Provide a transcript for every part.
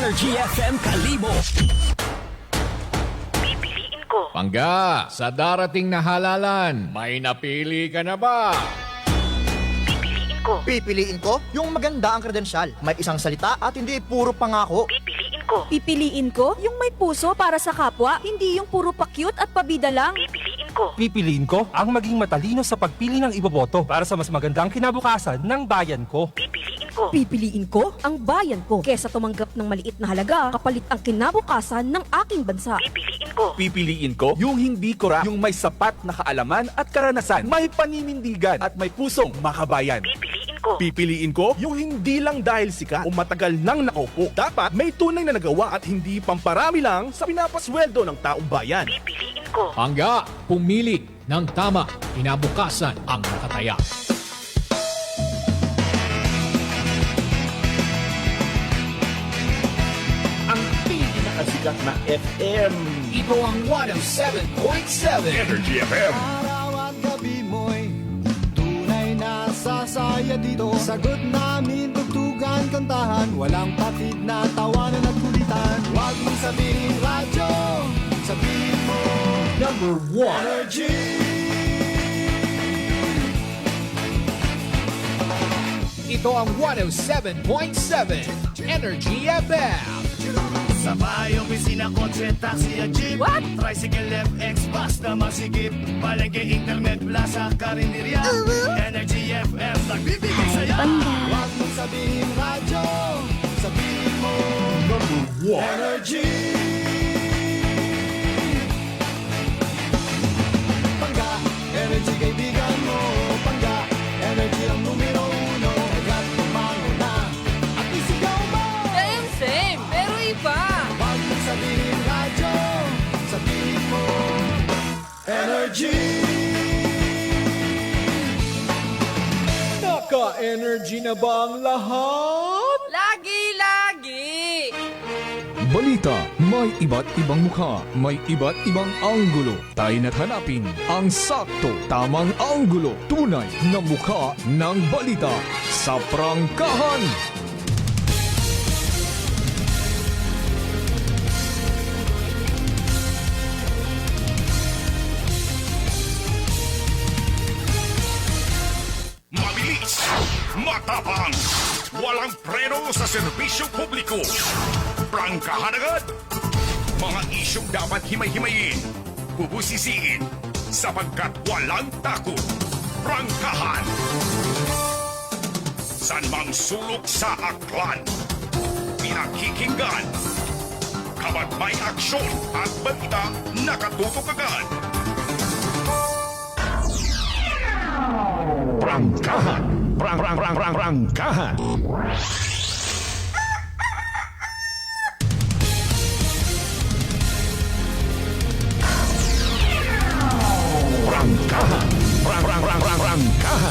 Energy FM Kalibo. Pipiliin ko. Pangga, sa darating na halalan, may napili ka na ba? Pipiliin ko. Pipiliin ko yung maganda ang kredensyal. May isang salita at hindi puro pangako. Pipiliin ko. Pipiliin ko yung may puso para sa kapwa, hindi yung puro pa-cute at pabida lang. Pipiliin ko. Pipiliin ko ang maging matalino sa pagpili ng iboboto para sa mas magandang kinabukasan ng bayan ko. Pipiliin ko. Pipiliin ko ang bayan ko kesa tumanggap ng maliit na halaga kapalit ang kinabukasan ng aking bansa. Pipiliin ko. Pipiliin ko yung hindi kura, yung may sapat na kaalaman at karanasan, may paninindigan at may pusong makabayan. Pipiliin ko. Pipiliin ko yung hindi lang dahil sikat o matagal nang nakaupo. Dapat may tunay na nagawa at hindi pamparami lang sa pinapasweldo ng taong bayan. Pipiliin ko. Pangga, pumili ng tama, kinabukasan ang nakataya. Ang pinakasikat na FM. Ito ang 107.7 Energy FM. Araw at gabi mo'y tunay na sasaya dito. Sagot namin, tugtugan, kantahan. Walang patid na tawanan at kulitan. Huwag mong sabihin radyo, sabihin mo Number 1. Energy. Ito ang 107.7 Energy FM. Sa bahay, opisina, kotse, taxi at jeep. What? Tricycle, FX, bus na masigip. Palengke, internet, plaza, karinderya. Energy FM, nagbibigay saya. Huwag mong sabihin radyo, sabihin mo Energy. Pangga, energy kaibigan mo. Pangga, energy ang numero uno. Agad tumalo na at isigaw mo. Same, pero iba. Huwag mong sabihin radyo, sabihin mo Energy. Naka-energy na ba ang lahat? Lagi! Balita, may iba't ibang mukha, may iba't ibang anggulo. Tayo na't hanapin ang sakto, tamang anggulo. Tunay na mukha ng balita sa prangkahan. Mabilis, matapang, walang preno sa serbisyo publiko. Prangkahan agad. Mga isyong dapat himay-himayin, bubusisiin, sapagkat walang takot. Prangkahan. San mang sulok sa aklan, pinakikinggan. Kabat may aksyon at balita nakatutok agad. Prangkahan. Prangkahan. Prangkahan. Prangkahan. Prangkahan. Prangkahan.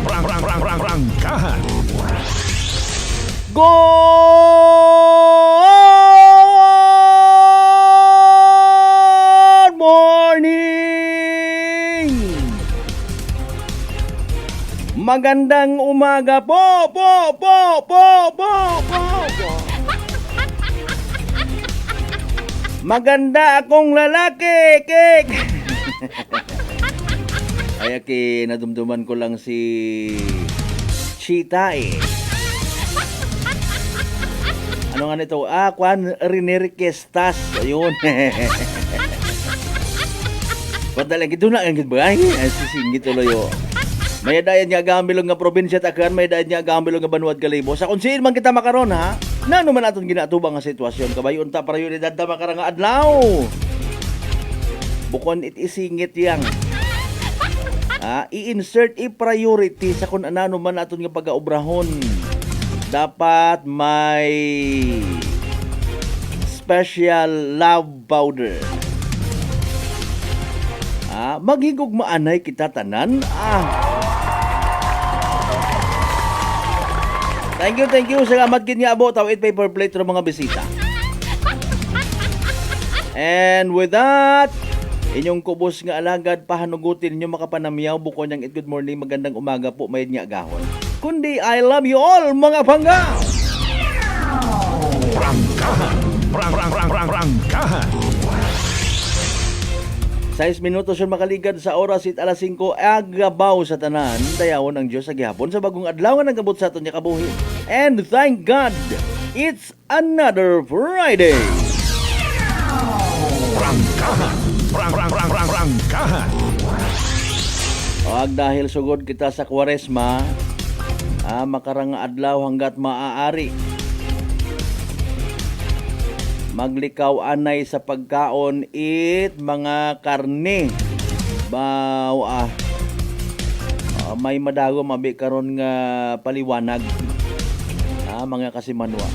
Prangkahan. Prangkahan. Good morning! Magandang umaga po. Maganda akong lalaki, kek. Kaya nadumduman ko lang si Chita eh. Ano nga nito? Kwan Rineriquestas. Ayun. Padala gito na ang gitbay. Ay sisingit tuloy yo. May dayan nga gambilong nga probinsya takan, may dayan nga gambilong nga Banuad Kalibo. Sa kunsiin man kita makaron ha. Nano man aton ginatubang nga sitwasyon kabayon ta prioridad ta makarang nga adlaw. Bukon it isingit yang. I-insert i-priority sa kung anano man aton nga pag-aubrahon. Dapat may Special Love Powder. Maghigugmaanay kita tanan. Thank you. Salamat gid nga abo tawid paper plate ng mga bisita. And with that, inyong kubos nga alagad pahanugutin ninyo makapanamiyaw buko niyang good morning, magandang umaga po, mayad nga agahon. Kundi I love you all mga pangga. Prangkahan. 6 minutos yun makaligad sa oras it alas 5 agabaw sa tanan. Dayawon ang Diyos sa gihapon sa bagong adlaw nga nagabot sa aton niya kabuhi. And thank God, it's another Friday. Prangkahan. Wag dahil sugod kita sa Kwaresma, makarang adlaw hanggat maaari. Maglikaw anay sa pagkaon, eat mga karne. May madago mabi karon nga paliwanag. Mga kasimanwa.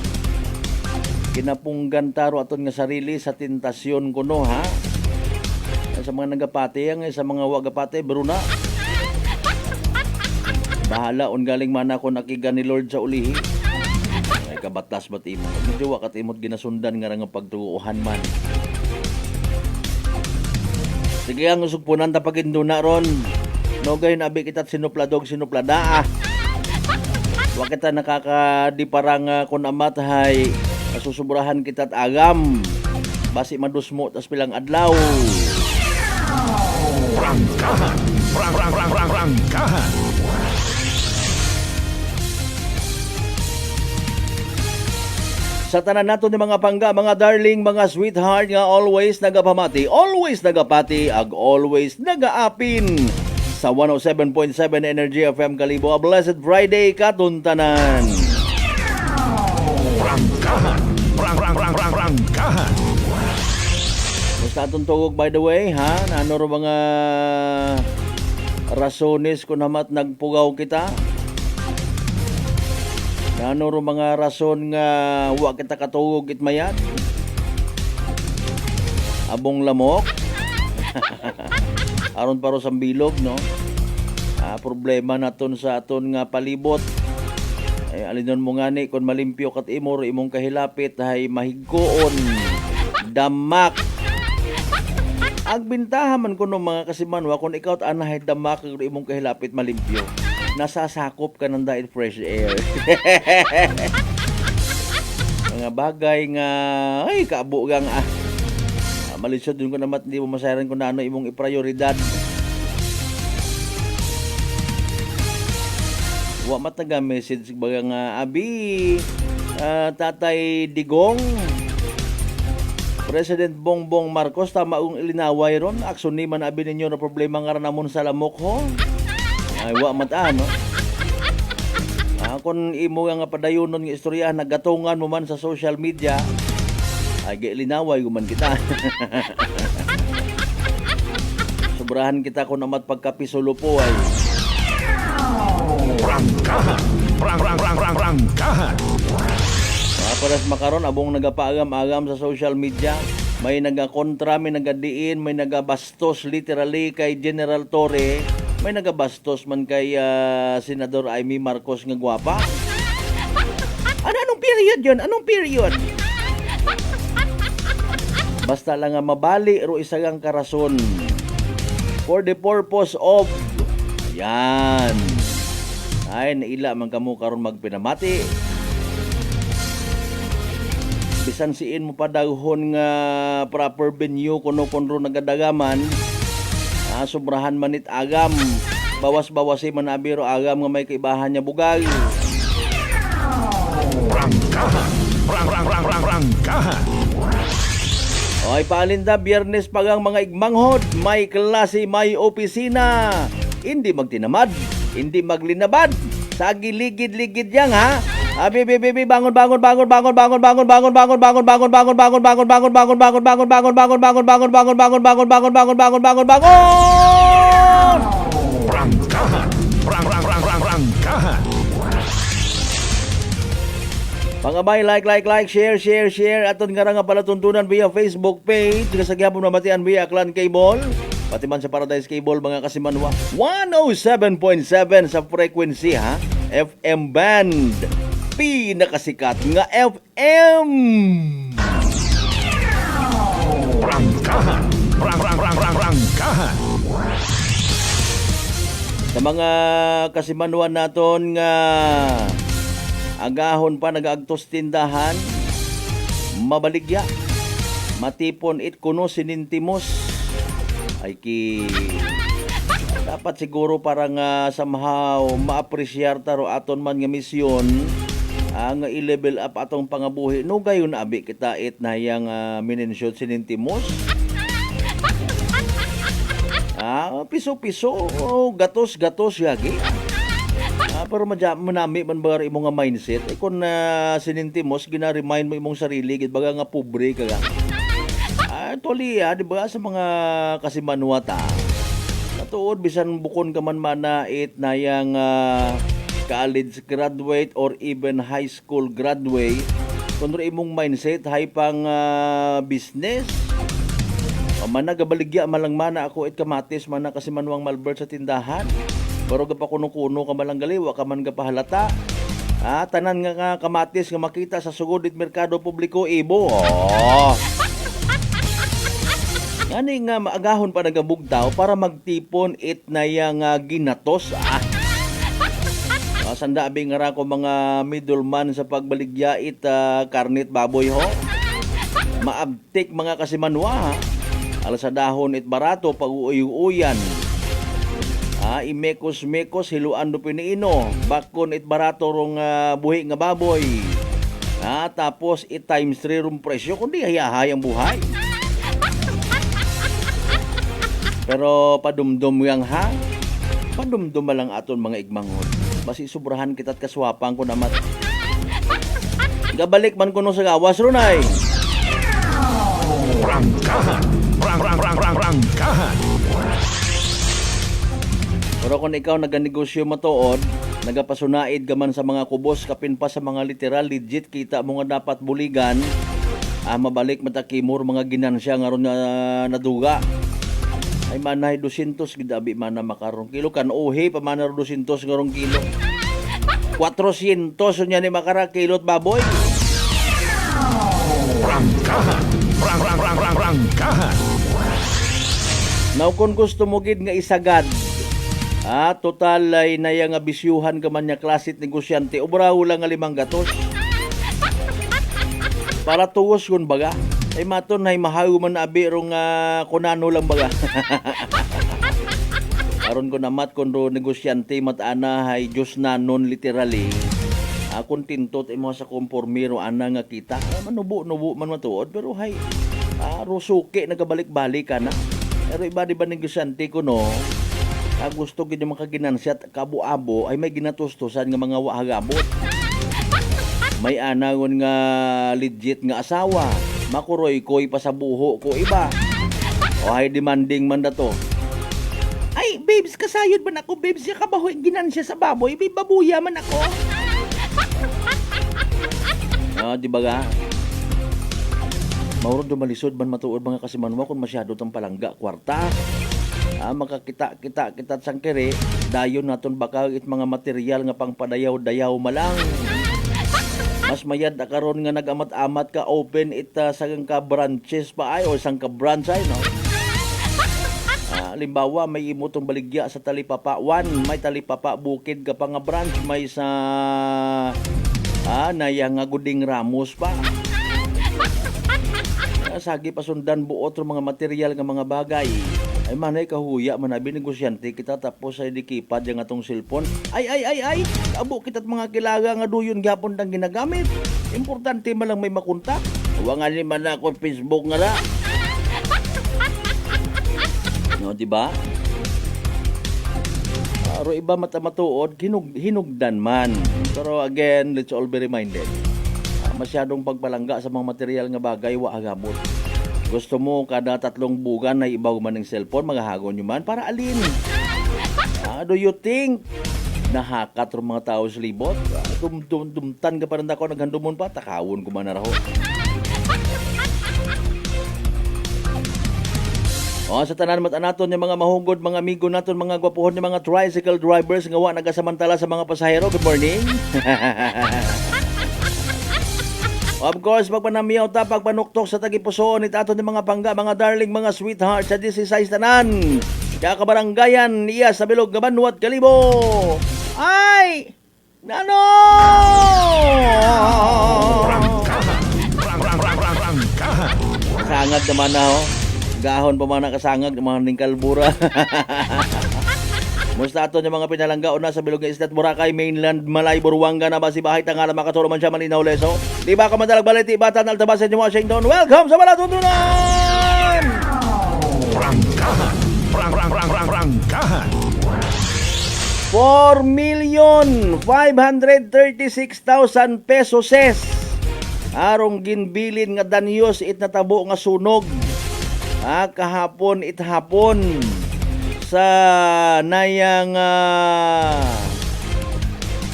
Kinapunggan taro aton nga sarili sa tentasyon kuno ha. Sa mga nagapati, sa mga wagapati, bruna. Bahala on galing man ako nakiga ni Lord sa ulihi. Ay kabatas bat imo. Medyo wakat imot ginasundan nga nga pagtuuhan man. Sige ang usugpunan ta paginduna ron. Nogay nabi kita't sinupladog sinuplada. Wa kita nakakadiparang kun amat hay susuburahan kita't agam. Basi madusmo tas pilang adlaw. Prangkahan. Sa tanan nato ni mga pangga, mga darling, mga sweetheart nga always nagapamati, always nagapati, always nagaapin sa 107.7 Energy FM Kalibo. A blessed Friday katuntanan. Prangkahan. Musta atong tugog by the way ha? Ano ro mga rasones kung namat nagpugaw kita? Ano ro mga rason nga wa kita katugog itmayat? Abong lamok? Aron paro sa bilog no? Problema naton sa aton nga palibot. Alinon mo ngani kung malimpyo kat imor imong kahilapit hay mahigkoon damak. Agbintahan man kuno mga kasimanwa kung ikaw anahay damak kag imong kahilapit malimpyo. Nasasakop ka ng dahil fresh air. Mga bagay nga ay kaabo gang malisod dun ko naman hindi mo masayaran kung ano imong iprioridad. Wa mataga message baga nga abi Tatay Digong, President Bongbong Marcos, tama ung ilinaway ron aksyon ni man abi ninyo na problema nga ranamon sa lamok ho. Ay wa mata no. Kung imo nga padayonon nga istorya nagatungan mo man sa social media, ay gilinaway guman kita. Sobrahan kita kung amat pagkapisulo po ay. Prangkahan. Paras makaron abong nagapaagam-agam sa social media, may nagakontra, may nagadiin, may nagabastos literally kay General Torre, may nagabastos man kay Senador Amy Marcos nga gwapa. Anong period yun? Anong period? Basta lang nga mabali ro isagang karason for the purpose of yan. Ay naila man kamo karon magpinamati. Bisan siin mo pa daghon nga proper venue kuno konro nagadagaman. Sobrahan manit agam. Bawas-bawasi man abiro agam nga may kaibahan niya bugay. Prangkahan. Oy paalinda biyernes pagang mga igmanghod, may klase, may opisina. Hindi magtinamad, hindi maglinabad. Sa giligid-ligid yang ha. Abi bangun Prangkahan. Pangabay, like, share. Aton nga nga pala tuntunan via Facebook page. Nga sa gyapon mamatian via Clan Cable. Pati man sa Paradise Cable, mga kasimanwa. 107.7 sa frequency, ha? FM band. Pinakasikat nga FM. Prangkahan. Prangkahan. Sa mga kasimanuan naton nga agahon pa nagaagtos tindahan, mabaligya, matipon it kuno sinintimos, ay dapat siguro parang somehow ma-appreciate taro aton man nga misyon ang i-level up atong pangabuhi. No gayon abi kita it na yang minensyon sinintimos. Piso-piso, gatos yagi. Pero manami man ba imong nga mindset. Kung sinintimos, gina-remind mo imong sarili, gid baga nga pobre ka ga. Actually, di ba sa mga kasimanwata, natuod bisan bukon ka man mana it na yang college graduate or even high school graduate, kung imong mindset hay pang business. Mana gabaligya malang mana ako it kamatis mana kasi manuang malbert sa tindahan. Pero gapa kuno-kuno ka malang galiwa ka man gapahalata. Tanan nga kamatis nga makita sa sugod it merkado publiko ibo. Ngani nga maagahon pa nagabugtaw para magtipon it na yang ginatos. Sanda abi nga ra ko mga middleman sa pagbaligya it karnit baboy ho. Maabtik mga kasimanwa. Alas sa dahon it barato pag uuyuyan. Imekos-mekos hiluan do piniino. Bakon it barato rong buhi nga baboy. Tapos it times 3 rong presyo kundi hayahay ang buhay. Pero padumdum yang padumdum lang aton mga igmangon. Basi sobrahan kita't kaswapang ko naman. Gabalik man kuno sa gawas runay. Prangkahan. Prangkahan. Pero kung ikaw naganegosyo matuod, nagapasunaid gaman sa mga kubos, kapin pa sa mga literal, legit, kita mo nga dapat buligan, mabalik matakimor mga ginansya nga ron naduga. Ay manay 200 gidabi mana makarong kilo, kan uhi pa mana 200 nga rong kilo. 400 nya ni makara kilot baboy. Prangkahan. Prangkahan. Now kung gusto mo gid nga isagad, total ay naya nga bisyuhan ka man nya klasit negosyante, obraho lang nga 5 gatos. Para tuwos kun baga. Ay maton ay mahayo man abi rong kunano lang baga. Aron ko namat kun negosyante matana hay Diyos nanon literally. Kung tintot mo sa kompormiro ana nga kita, manubo-nubo man matuod pero hay rusuke nagabalik-balik ka na. Pero iba di ba negosyante ko no, gusto gid makaginansya at kabu-abo ay may ginatustusan nga mga wahagabot. May anagon nga legit nga asawa, makuroy-koy pa sa buho ko iba. O ay demanding man dato. Ay, babes, kasayod man ako, babes, siya kabahoy ginansya sa baboy, babuya man ako. Di ba ga? Maurod dumalisod man matuod mga kasimanwa kung masyado tong palangga kwarta. Makakita sang kere, dayon naton baka it mga material nga pangpadayaw-dayaw malang. Mas mayad karon nga nagamat-amat ka open it sang ka branches pa ay o sang ka branch ay no. Limbawa may imutong baligya sa Talipapa 1, may Talipapa Bukid ka pa nga branch, may sa nayang Guding Ramos pa. Sagi pasundan buot mga material nga mga bagay. Ay manay kahuya manabi negosyante kita tapos ay dikipad yang atong cellphone. Ay. Abo kita't mga kilaga nga duyon gyapon tang ginagamit. Importante man lang may makontak. Wa nga ni man ako Facebook nga ra. No, di ba? Aro iba matuod hinugdan man. Pero again, let's all be reminded. Masyadong pagpalangga sa mga material nga bagay wa agabot. Gusto mo kada 3 bugan na ibaw man ng cellphone, magahagon nyo man para alin? Do you think nahakat ro mga tao sa libot. Dumtan ka pa rin ako, naghandumon pa, takawon ko man na raho. O, sa tanan mat anaton yung mga mahugod, mga amigo naton, mga gwapuhon yung mga tricycle drivers nga wa nagasamantala sa mga pasahero. Good morning. Of course, pagpanamiyaw ta, pagpanuktok sa tagipusoon ni taton yung mga pangga, mga darling, mga sweetheart sa 16 tanan. Kaya kabaranggayan, iya sa bilog nga Banwat Kalibo. Ay! Ano? Rangkahan. Sangag naman na ho. Gahon pa man nakasangag ng mga ningkalbura. Musta ato yung mga pinalanggaon na sa bilog ng Islat Boracay, Mainland, Malay, Buruanga na ba si Bahay Tangala, makatulong man siya Malinaw, Leso. Di ba ka madalag baliti, Batan, Altabasan, Washington. Welcome sa Malatuntunan! Rangkahan. Rangkahan. 4,536,000 pesos arong ginbilin nga danyos it natabo nga sunog. Kahapon hapon sa nayang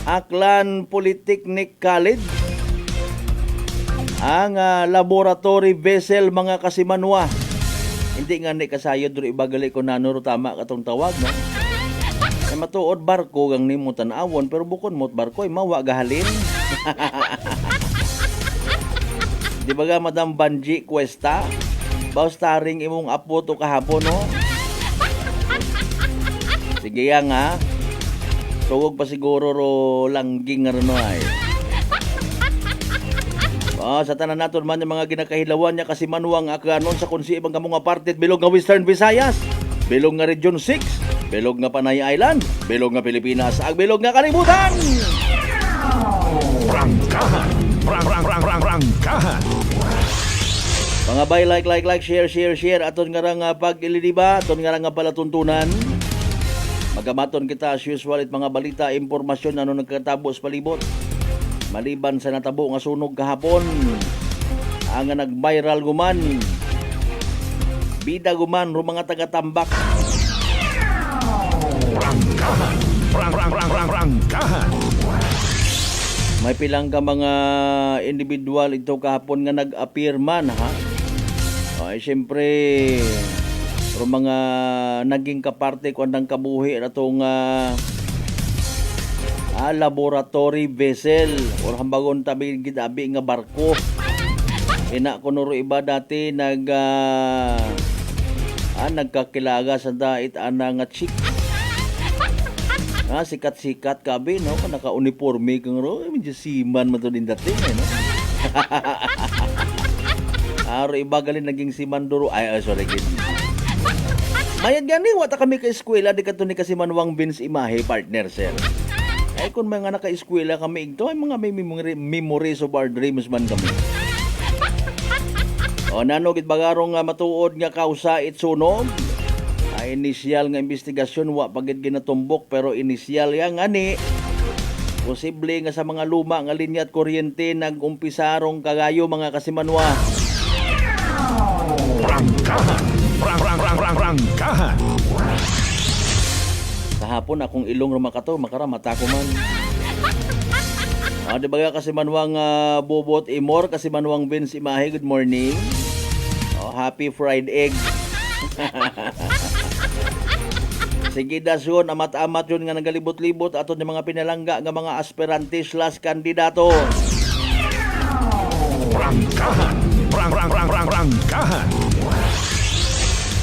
Aklan Polytechnic College ang laboratory vessel mga kasimanwa. Hindi nga ni kasayod ro ibagali ko nanuro tama katong tawag no. Ay matuod barko gang nimo tan-awon pero bukod mo't barko ay mawa gahalin. Di ba ga Madam Banji Cuesta? Baustaring imong apo to kahapon, no? Sige yan, ha? Tuwag pa siguro ro langging nga rin, ay. Sa tanan naton man yung mga ginakahilawan niya kasi manuang akanon sa kunsi ibang kamong aparted bilog nga Western Visayas, bilog nga Region 6, bilog nga Panay Island, bilog nga Pilipinas, ang bilog nga kalibutan! Rangkahan. Rangkahan. Mga bay, like, share. Aton nga nga pag-ilidiba, aton nga nga palatuntunan. Magamaton kita as usual it mga balita, impormasyon ano nagkatabo sa palibot. Maliban sa natabo nga sunog kahapon, ang nga nag-viral guman. Bida guman ro mga taga-tambak. Rangkahan. Rangkahan. May pilang ka mga individual ito kahapon nga nag-appear man, ha? Ay, siyempre, pero mga naging kaparte ko andang kabuhi na itong laboratory vessel or hambagon tabi gidabi nga barko. Ina ko nuro iba dati nagkakilaga sa dait ana nga chick. Sikat-sikat kabi, no? Naka-uniforme kang ro. Medyo siman mo ito din dati, no? Aro iba galing naging siman duro. Sorry, kid. Mayad gani, wata kami ka-eskwela, di ka to ni kasi Manuang Vince Imahe, partner, sir. Ay, kung mga naka-eskwela kami, ito ay mga may memories of our dreams man kami. Nanogit bagarong matuod nga kausa itsunog. Inisyal nga investigasyon wa pagid ginatumbok pero inisyal yang ani posible nga sa mga luma nga linya at kuryente nag-umpisarong kagayo mga kasimanwa. Rangkahan. Rangkahan. Kahapon akong ilong rumakato makaramata ko man. Di ba kasimanwang Bobot Imor, kasimanwang Vince Imahe, good morning. Happy fried egg. Sige dasyon, amat-amat yun nga nagalibot-libot aton yung mga pinalangga nga mga aspirante/kandidato. Rangkahan. Rangkahan.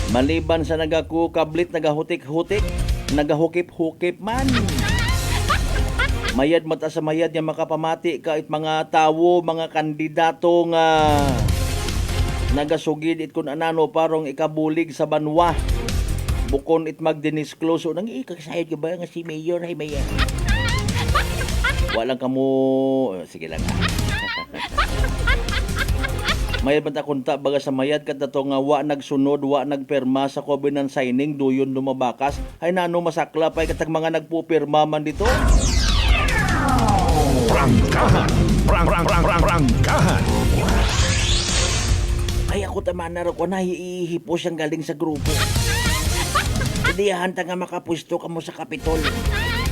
Maliban sa nagakukablit, nagahutik-hutik, nagahukip-hukip man. Mayad mata sa mayad nga makapamati kahit mga tawo, mga kandidato nga nagasugid it kun anano parong ikabulig sa banwa. Bukon it mag-disclose o nang ikakasayad ka ba nga si Mayor ay Mayor? Walang kamo... sige lang mayad banta kunta baga sa mayad kat dato nga wa nagsunod, wa nagperma sa covenant signing, duyon lumabakas. Ay nano masakla pa katag mga nagpupirma man dito. Rangkahan. Rangkahan. Ay ako taman na ko na ihipos ang galing sa grupo. Hindi hanta nga makapwesto ka mo sa Kapitol.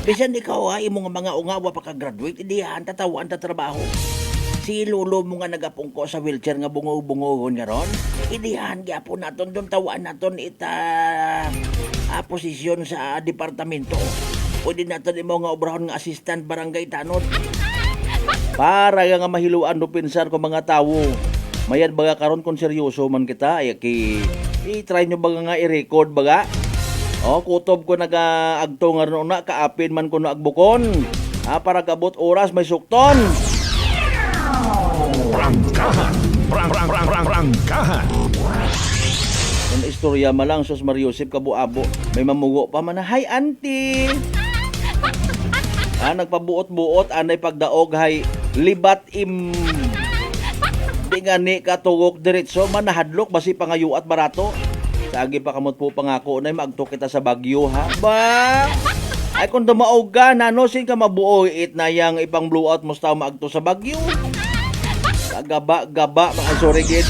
Bisan ikaw ha, imong mga ungawa pa ka-graduate, idihan, tatawaan ta trabaho. Si lolo mo nga nagapungko sa wheelchair nga bungo-bungohon nga ron, idihan gyapon naton doon tawaan naton ita posisyon sa departamento. Pwede naton imo nga obrahon nga assistant barangay tanod. Para nga mahiluan do pinsar ko mga tawo. Mayad baga karon kung seryoso man kita, ay i-try nyo baga nga i-record baga. O, kutob ko nag-agto nga ron na, kaapin man ko na agbukon. Para kabot oras may sukton. Prangkahan. Prangkahan. Yung istorya malang sus Mariusip kabuabo, may mamugo pa man na, "Hi auntie." Nagpabuot-buot anay pagdaog hay libat im. Di nga ni katugok diretso manahadlok basi pangayo at barato. Sagi pa kamot po pangako na maagto kita sa Bagyo ha. Ba? Ay kung dumaog ka nano sin ka mabuo it na yang ipang blowout mo sa maagto sa Bagyo. Gaba mga sorigit.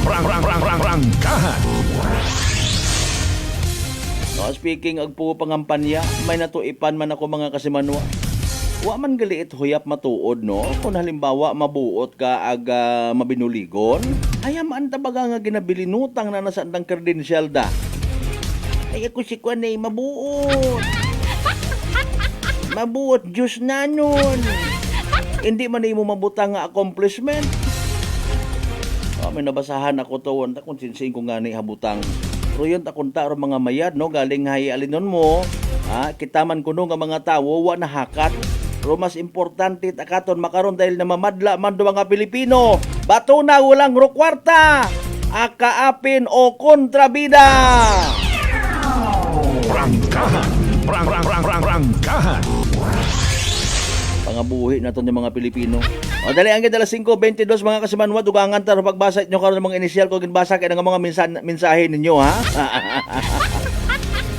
Prangkahan. No, speaking ag po pangampanya, may natuipan man ako mga kasimanwa. Wa man galiit huyap matuod no. Kung halimbawa mabuot ka ag mabinuligon, ayaman tabaga nga ginabilinutang na nasandang credential da. Ay ako si Kwan ay mabuot. Mabuot Diyos na nun. Hindi man mo mabutang nga accomplishment. May nabasahan ako to, kung sinsing ko nga ni habutang. Pero yun takunta ro mga mayad no, galing hay alinon mo. Kitaman kuno nga mga tawo wa nahakat. Pero mas importante takaton makaron dahil na mamadla man do mga Pilipino. Bato na walang rukwarta. Akaapin o kontrabida. Prangkahan. Prangkahan. Pangabuhi na to ng mga Pilipino. O dali ang gid 5:22 mga kasimanwa dugangan tar pagbasa inyo karon mga initial ko ginbasa kay nga mga mensahe ninyo ha.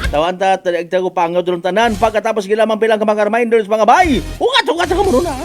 Tawan ta tagtago pangaw dulong tanan pagkatapos gilamang bilang ka mga reminders mga bay. Ugat sa kamuno na.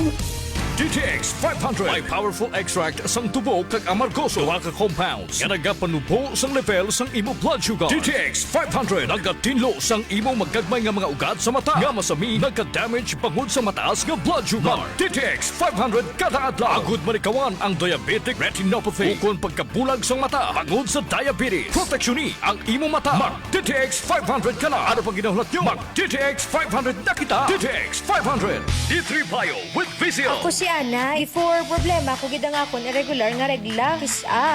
DTX 500 may powerful extract sang tubo kag amargoso wa ka compounds nga nagapanubo sang level sang imo blood sugar. DTX 500 nagatinlo sang imo magagmay nga mga ugat sa mata nga masami nagka-damage bangod sa mataas nga blood sugar. DTX 500 kada adlaw agud manikawan ang diabetic retinopathy ukon pagkabulag sang mata bangod sa diabetes. Proteksyon ni ang imo mata. Mag DTX 500 kana ano pang ginahulat nyo? Mag DTX 500 na kita. DTX 500 D3 Bio with Vizio. Ako si Ana, before problema ko gid ang akon irregular nga regla.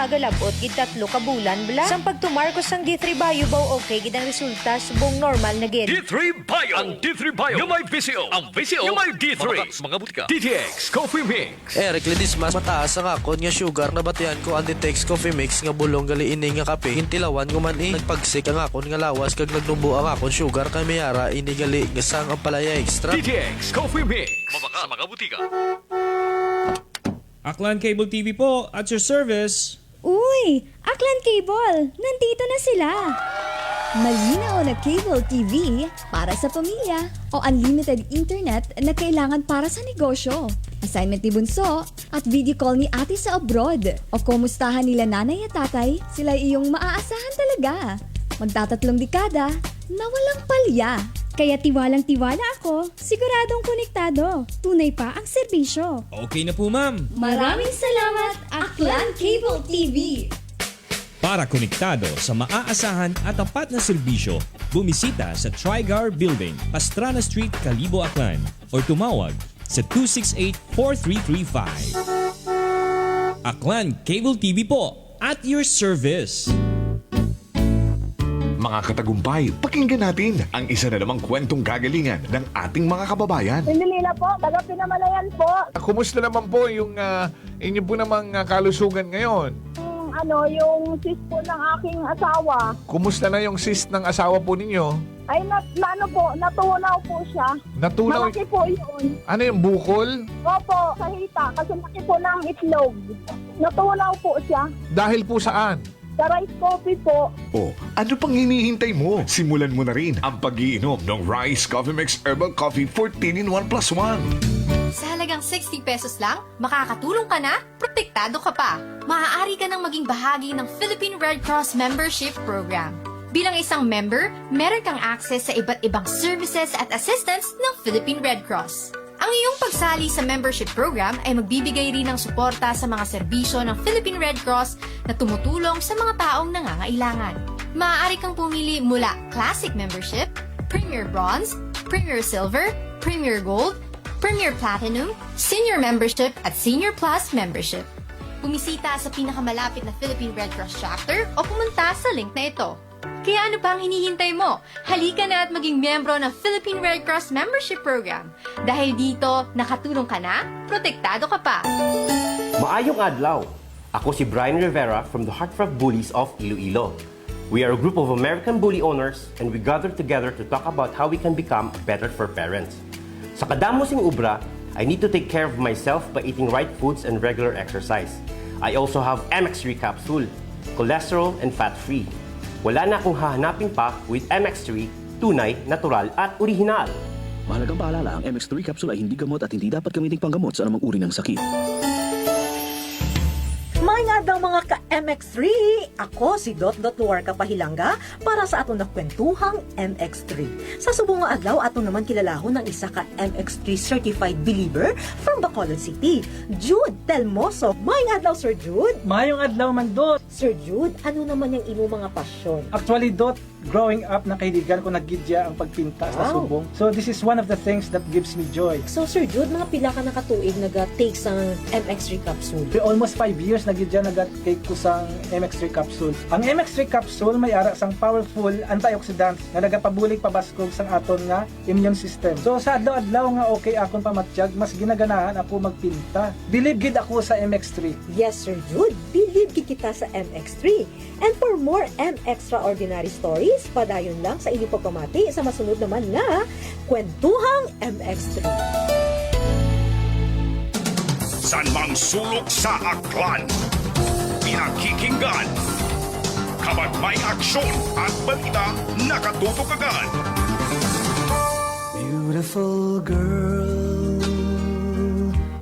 Galabot gid 3 ka bulan bla. Sang pagtumar ko sang D3 Bio baw okay gid ang resulta subong normal na gid. D3 Bio. Ang D3 Bio yung may Vizio. Ang Vizio yung may D3. Mga butika. DTX Coffee Mix. Recledis mas mataas ang akon nga sugar na batian ko ang DTX Coffee Mix nga bulong gali ini nga kape. Hintilawan ko man nagpagsik ang akon nga lawas kag nagnubo ang akon sugar kay mayara ini gali nga sang ang palaya extra. DTX Coffee Mix. Mabaka mga butika. Aklan Cable TV po, at your service. Uy! Aklan Cable! Nandito na sila! Malinaw na cable TV para sa pamilya o unlimited internet na kailangan para sa negosyo. Assignment ni Bunso at video call ni ate sa abroad. O kumustahan nila nanay at tatay, sila iyong maaasahan talaga. Magtatatlong dekada na walang palya. Kaya tiwalang-tiwala ako, siguradong konektado. Tunay pa ang serbisyo. Okay na po, ma'am. Maraming salamat, Aklan Cable TV! Para konektado sa maaasahan at tapat na serbisyo, bumisita sa Trigar Building, Pastrana Street, Calibo, Aklan o tumawag sa 268-4335. Aklan Cable TV po, at your service. Mga katagumpay, pakinggan natin ang isa na namang kwentong gagalingan ng ating mga kababayan. Pindilila po, taga Pinamalayan po. Kumusta naman po yung inyo po namang kalusugan ngayon? Yung sis po ng aking asawa. Kumusta na yung sis ng asawa po ninyo? Ay, natunaw po siya. Natunaw? Malaki po yun. Ano yung bukol? Opo, sa hita, kasi laki po ng itlog. Natunaw po siya. Dahil po saan? Sa rice coffee po. Oh, ano pang hinihintay mo? Simulan mo na rin ang pag-iinom ng Rice Coffee Mix Herbal Coffee 14-in-1+1. Sa halagang 60 pesos lang, makakatulong ka na, protektado ka pa. Maaari ka nang maging bahagi ng Philippine Red Cross Membership Program. Bilang isang member, meron kang access sa iba't ibang services at assistance ng Philippine Red Cross. Ang iyong pagsali sa membership program ay magbibigay rin ng suporta sa mga serbisyo ng Philippine Red Cross na tumutulong sa mga taong nangangailangan. Maaari kang pumili mula Classic Membership, Premier Bronze, Premier Silver, Premier Gold, Premier Platinum, Senior Membership at Senior Plus Membership. Bumisita sa pinakamalapit na Philippine Red Cross chapter o pumunta sa link na ito. Kaya ano pa ang hinihintay mo? Halika na at maging miyembro ng Philippine Red Cross Membership Program. Dahil dito, nakatulong ka na, protektado ka pa. Maayong adlaw! Ako si Brian Rivera from the Heartfelt Bullies of Iloilo. We are a group of American bully owners and we gather together to talk about how we can become better for parents. Sa kadamosing ubra, I need to take care of myself by eating right foods and regular exercise. I also have MX3 capsule, cholesterol and fat-free. Wala na akong hahanapin pa with MX3, tunay, natural at orihinal. Mahalagang paalala, ang MX3 capsule ay hindi gamot at hindi dapat gamitin panggamot sa anumang uri ng sakit. Mga daw mga ka-MX3! Ako si Dot Luarca Pahilanga para sa atong nakwentuhang MX3. Sa subong nga adlaw, ato naman kilalahon ng isa ka MX3 certified believer from Bacolod City, Jude Telmoso. Mayong adlaw, Sir Jude! Mayong adlaw man, Dot! Sir Jude, ano naman yung imo mga pasyon? Actually, Dot, growing up, nakahiligan ko naggidya ang pagpinta sa subong. So, this is one of the things that gives me joy. So, Sir Jude, mga pila ka nakatuig nag-take sa MX3 capsule? Almost 5 years naggidya nag-take ko sa MX3 capsule. Ang MX3 capsule may ara sang powerful antioxidants na nagapabulig pabaskog sang aton nga immune system. So, sa adlaw-adlaw nga okay akon pamatiyag, mas ginaganahan ako magpinta. Believe gid ako sa MX3. Yes, Sir Jude. Believe gid kita sa MX3. And for more extraordinary stories, padayon lang sa inyong pagpamati sa masunod naman nga Kwentuhang MX3. San mang sulok sa aklan, pinakikinggan, kapag may aksyon at balita, nakatutok agad. Beautiful girl.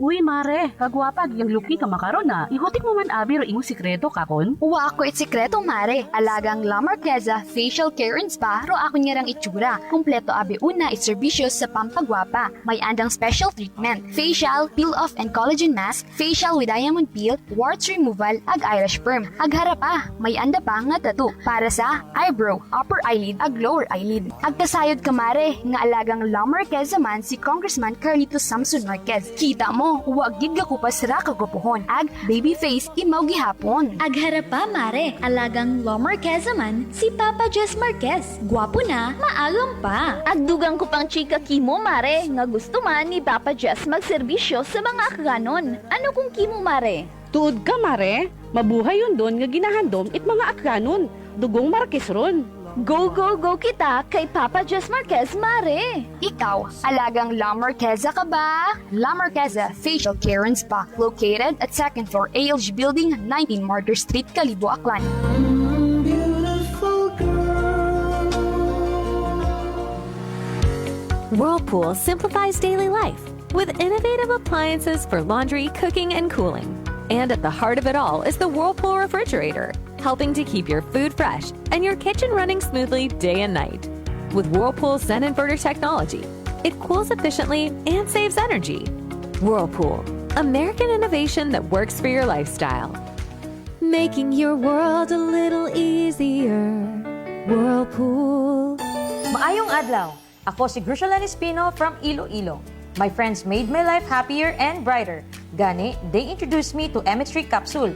Uy, mare, kagwapag yung luki ka makaron na. Ihutik mo man abi ro imong sikreto kakon. Uwa ako it sikreto, mare. Alagang La Marqueza Facial Care and Spa ro ako niyarang itsura. Kumpleto abi una it serbisyos sa pampagwapa. May andang special treatment. Facial, peel-off and collagen mask, facial with diamond peel, warts removal, ag eyelash perm. Ag harapa, may anda pa nga tattoo. Para sa eyebrow, upper eyelid, ag lower eyelid. Ag kasayod ka, mare, nga alagang La Marqueza man si Congressman Carlito Samson Marquez. Kita mo, huwag gid ka kupas ra kagupuhon. Ag baby face imaw gihapon. Ag harapa, mare, alagang La Marqueza man si Papa Jess Marquez. Gwapo na, maalam pa. Ag dugang ko pang chika kimo, mare, nga gusto man ni Papa Jess magserbisyo sa mga akganon. Ano kung kimo, mare? Tuod ka, mare. Mabuhay yun doon nga ginahandom it mga akganon. Dugong Marquez ron. Go, go, go kita kay Papa Jess Marquez, mare! Ikaw, alagang La Marqueza ka ba? La Marqueza Facial Care and Spa, located at 2nd floor ALG Building, 19 Martyr Street, Kalibo, Aklan. Whirlpool simplifies daily life with innovative appliances for laundry, cooking, and cooling. And at the heart of it all is the Whirlpool refrigerator, helping to keep your food fresh and your kitchen running smoothly day and night. With Whirlpool's Zen inverter technology, it cools efficiently and saves energy. Whirlpool, American innovation that works for your lifestyle. Making your world a little easier. Whirlpool. Maayong adlaw. Ako si Grushalan Espino from Iloilo. My friends made my life happier and brighter. Gani, they introduced me to MX3 capsule.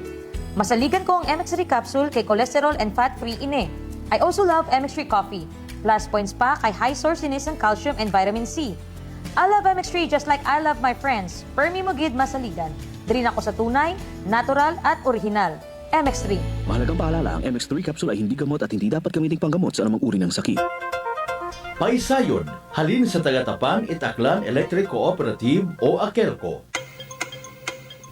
Masaligan ko ang MX3 capsule kay cholesterol and fat-free ine. I also love MX3 coffee. Plus points pa kay high sourciness ng calcium and vitamin C. I love MX3 just like I love my friends. Permi mo gid masaligan. Dili ako sa tunay, natural at original. MX3. Mahalagang paalala, ang MX3 capsule ay hindi gamot at hindi dapat gamitin panggamot sa anumang uri ng sakit. Paisayon, halin sa tagatapang Itaklan Electric Cooperative o AKELCO.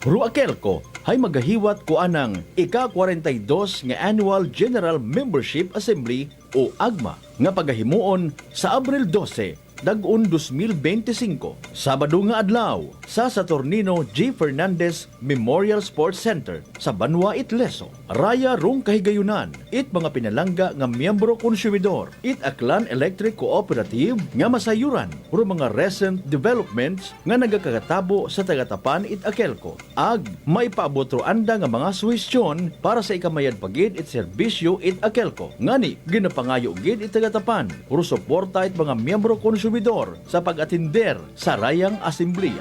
Ru AKELCO ay magahiwat ko anang ika-42 nga Annual General Membership Assembly o AGMA nga pagahimuon sa Abril 12 dag-on 2025. Sabado nga adlaw sa Saturnino G. Fernandez Memorial Sports Center sa Banwa Itleso. Raya rong kahigayunan it mga pinalangga nga miyembro konsumidor it Aklan Electric Cooperative nga masayuran uro mga recent developments nga nagakatabo sa tagatapan it Akelco. Ag maipaabot ro anda nga mga suhestyon para sa ikamayad pagid it serbisyo it Akelco. Ngani ginapangayo gid it tagatapan uro suporta it mga miyembro konsumidor sa pag-atinder sa rayang asembleya.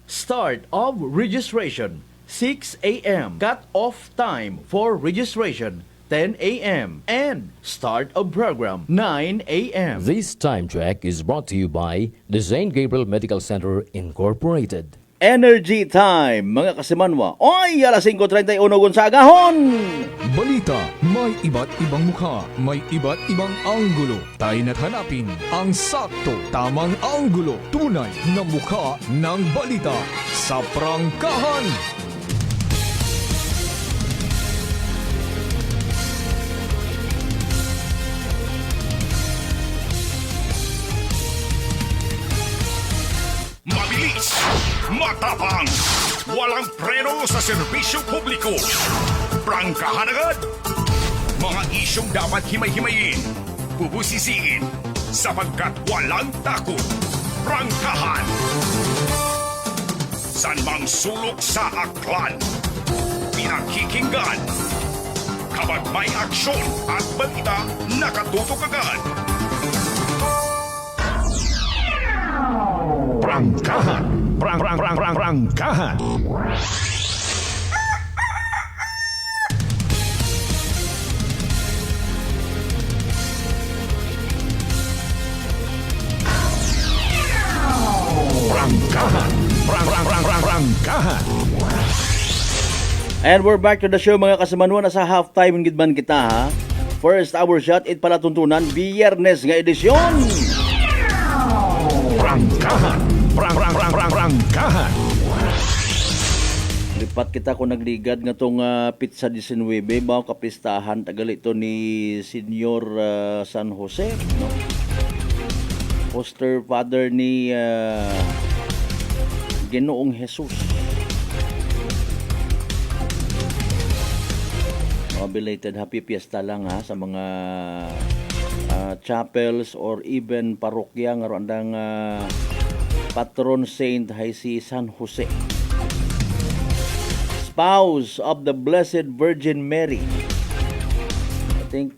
Start of registration 6 a.m. Cut-off time for registration 10 a.m. and start of program 9 a.m. This time check is brought to you by the St. Gabriel Medical Center Incorporated. Energy Time, mga kasimanwa. Oy, alas 5:31 Gonzagahon! Balita, may iba't ibang mukha, may iba't ibang anggulo. Tayo na't hanapin ang sakto, tamang anggulo, tunay na mukha ng balita sa prangkahan. Mabilis, matapang, walang preno sa serbisyo publiko. Prangkahan agad. Mga isyong dapat himay-himayin, bubusisiin, sapagkat walang takot. Prangkahan. San mang sulok sa aklan, pinakikinggan. Kapag may aksyon at balita, nakatutok agad. Prangkahan. Prangkahan. Prangkahan. And we're back to the show, mga kasimanwa. Nasa halftime gidman kita, ha. First hour shot it palatuntunan Biyernes nga edisyon. Prangkahan. Prangkahan. Lipat kita kung nagligad nga tong Pizza 19 bao kapistahan tagal ito ni Senior San Jose, no? Foster father ni Ginoong Jesus. Belated happy fiesta lang, ha, sa mga chapels or even parokya nga andang patron saint hay si San Jose, spouse of the Blessed Virgin Mary. I think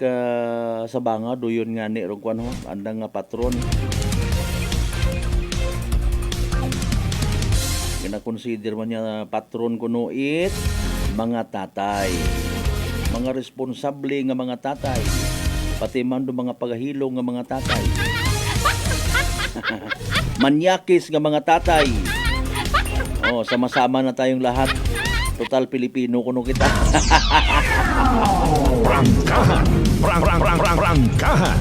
sa banga doyon nga ni rogwan ho andang patron. Gina-consider man niya patron kuno it mga tatay, mga responsable nga mga tatay, pati man do mga paghahilo nga mga tatay. Manyakis nga mga tatay. Oh, sama-sama na tayong lahat. Total Pilipino kuno kita. Prangkahan. Prangkahan.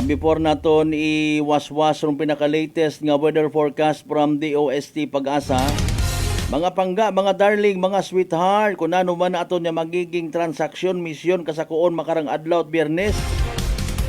Before naton iwas-was rong pinaka-latest nga weather forecast from DOST Pag-asa. Mga pangga, mga darling, mga sweetheart, kung ano man aton nga magiging transaksyon, misyon kasakuon makarang adlaw at Biyernes.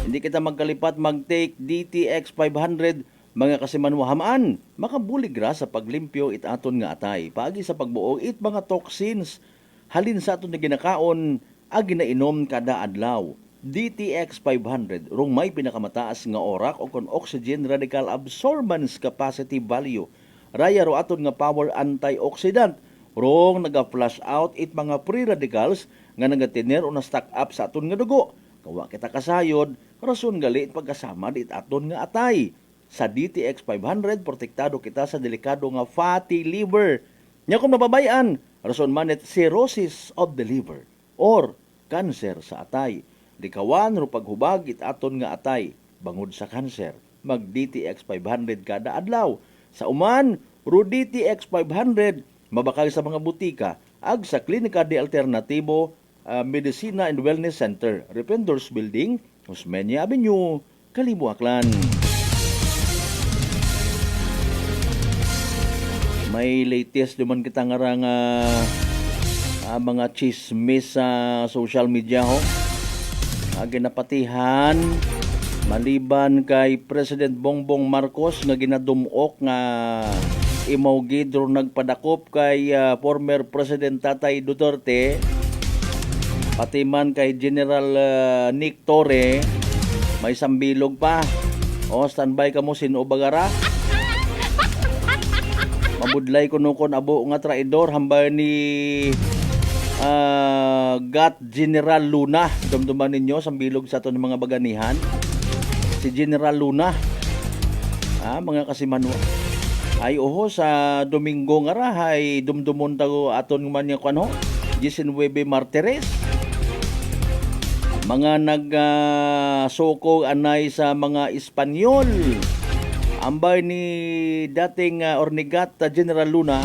Hindi kita magkalipat mag-take DTX 500, mga kasimanwahamaan. Makabulig ra sa paglimpyo it aton nga atay. Paagi sa pagbuo it mga toxins halin sa aton nga ginakaon ag ginainom kada adlaw. DTX 500 rong may pinakamataas nga orak o kon oxygen radical absorbance capacity value. Raya ro aton nga power antioxidant rong naga-flush out it mga free radicals nga nagatiner o na-stack up sa aton nga dugo. Kawa kita kasayod, rason gali pagkasama dit aton nga atay. Sa DTX 500 protektado kita sa delikado nga fatty liver. Nya kung mababayan, rason man it cirrhosis of the liver or cancer sa atay. Dikawan ro paghubag it aton nga atay bangod sa cancer. Mag DTX 500 kada adlaw. Sa uman, ro DTX 500 mabakag sa mga butika ag sa Klinika de Alternativo Medicina and Wellness Center, Rependors Building, Osmeña Avenue, Kalibo, Aklan. May latest naman kita nga mga chismis sa social media ho. Ginapatihan Maliban kay President Bongbong Marcos nga ginadumok nga imaw gidro nagpadakop kay former President Tatay Duterte, pati man kay General Nick Torre, may sambilog pa. O, standby ka mo, sino bagara? Mabudlay ko nukon abo nga traidor hambay ni GAT General Luna. Dumduman ninyo, sambilog sa ito ng mga baganihan. Si General Luna, mga kasimanwa. Ay oho, sa Domingo nga ra, ay dumdumon tago aton man yung kano, 19 Martires. Mga nagsoko anay sa mga Espanyol. Ambay ni dating Ornigat General Luna,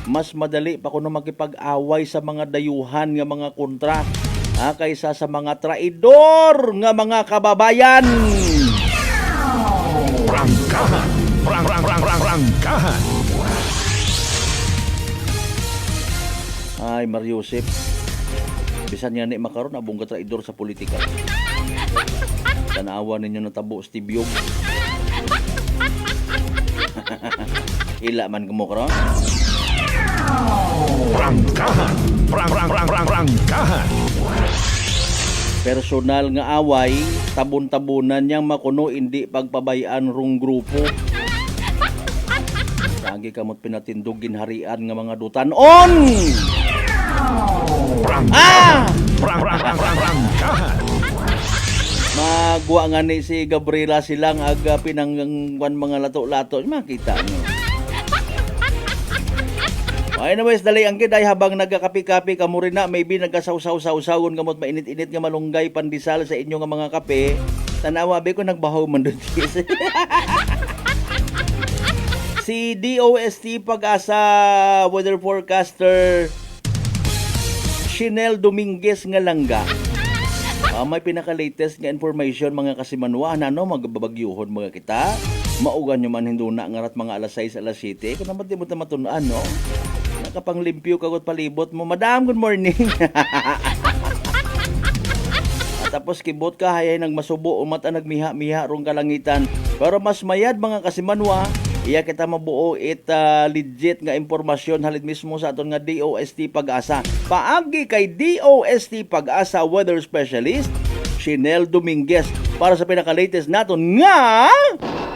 mas madali pa kuno makipag-away sa mga dayuhan nga mga kontra kaysa sa mga traidor nga mga kababayan. Prangkahan. Prangkahan. Ay, Mariusip. Bisan nga ni makaron abong katraidor sa politika. Tanawa ninyo natabo Steve Yog. Ila man kamo karon. Prangkahan. Prangkahan. Personal nga away, tabon-tabunan niyang makuno, hindi pagpabayaan rong grupo. Lagi kamot pinatindog ginharian nga mga dutanon. Magwa nga ni si Gabriela silang aga pinangwan mga lato-lato. Makita nyo. Anyways, dali ang kiday habang nagkakapi-kapi ka mo rin na, maybe nagkasawsaw-sawsagon kamot mainit-init nga malunggay pandesal sa inyo nga mga kape. Tanawa, be ko nagbahaw man doon. Si DOST Pag-asa weather forecaster Shinel Dominguez nga langga. May pinaka-latest nga information mga kasimanwa na magbabagyuhon mga kita. Maugan nyo man hinduna ngarat mga alas 6, alas 7. Kung naman di mo na matunaan, no? Nakapanglimpyo kagot palibot mo. Madam, good morning. At tapos kibot ka, hayay nang masubo, umata nagmiha-miha rong kalangitan. Pero mas mayad mga kasimanwa, iya kita mabuo legit nga impormasyon halid mismo sa aton nga DOST Pag-asa. Paagi kay DOST Pag-asa weather specialist Shinel Dominguez para sa pinaka-latest naton nga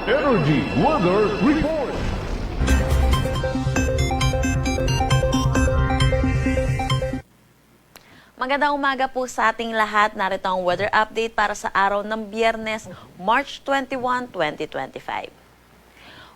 Energy Weather Report. Magandang umaga po sa ating lahat. Narito ang weather update para sa araw ng Biyernes, March 21, 2025.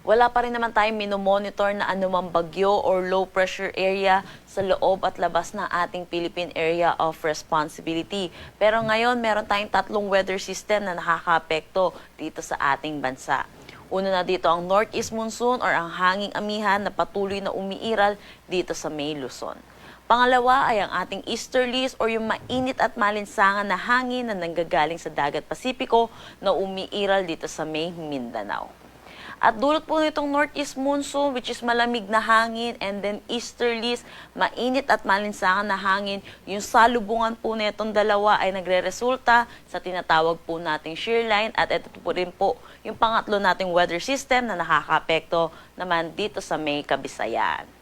Wala pa rin naman tayong minomonitor na anumang bagyo or low pressure area sa loob at labas ng ating Philippine Area of Responsibility. Pero ngayon, meron tayong 3 weather system na nakakaapekto dito sa ating bansa. Una na dito ang northeast monsoon or ang hanging amihan na patuloy na umiiral dito sa May Luzon. Pangalawa ay ang ating easterlies or yung mainit at malinsangan na hangin na nanggagaling sa Dagat Pasipiko na umiiral dito sa May Mindanao. At dulot po nitong northeast monsoon which is malamig na hangin and then easterlies, mainit at malinsangan na hangin, yung salubungan po nitong dalawa ay nagre-resulta sa tinatawag po nating shear line at ito po rin po yung pangatlo nating weather system na nakakaapekto naman dito sa May Kabisayan.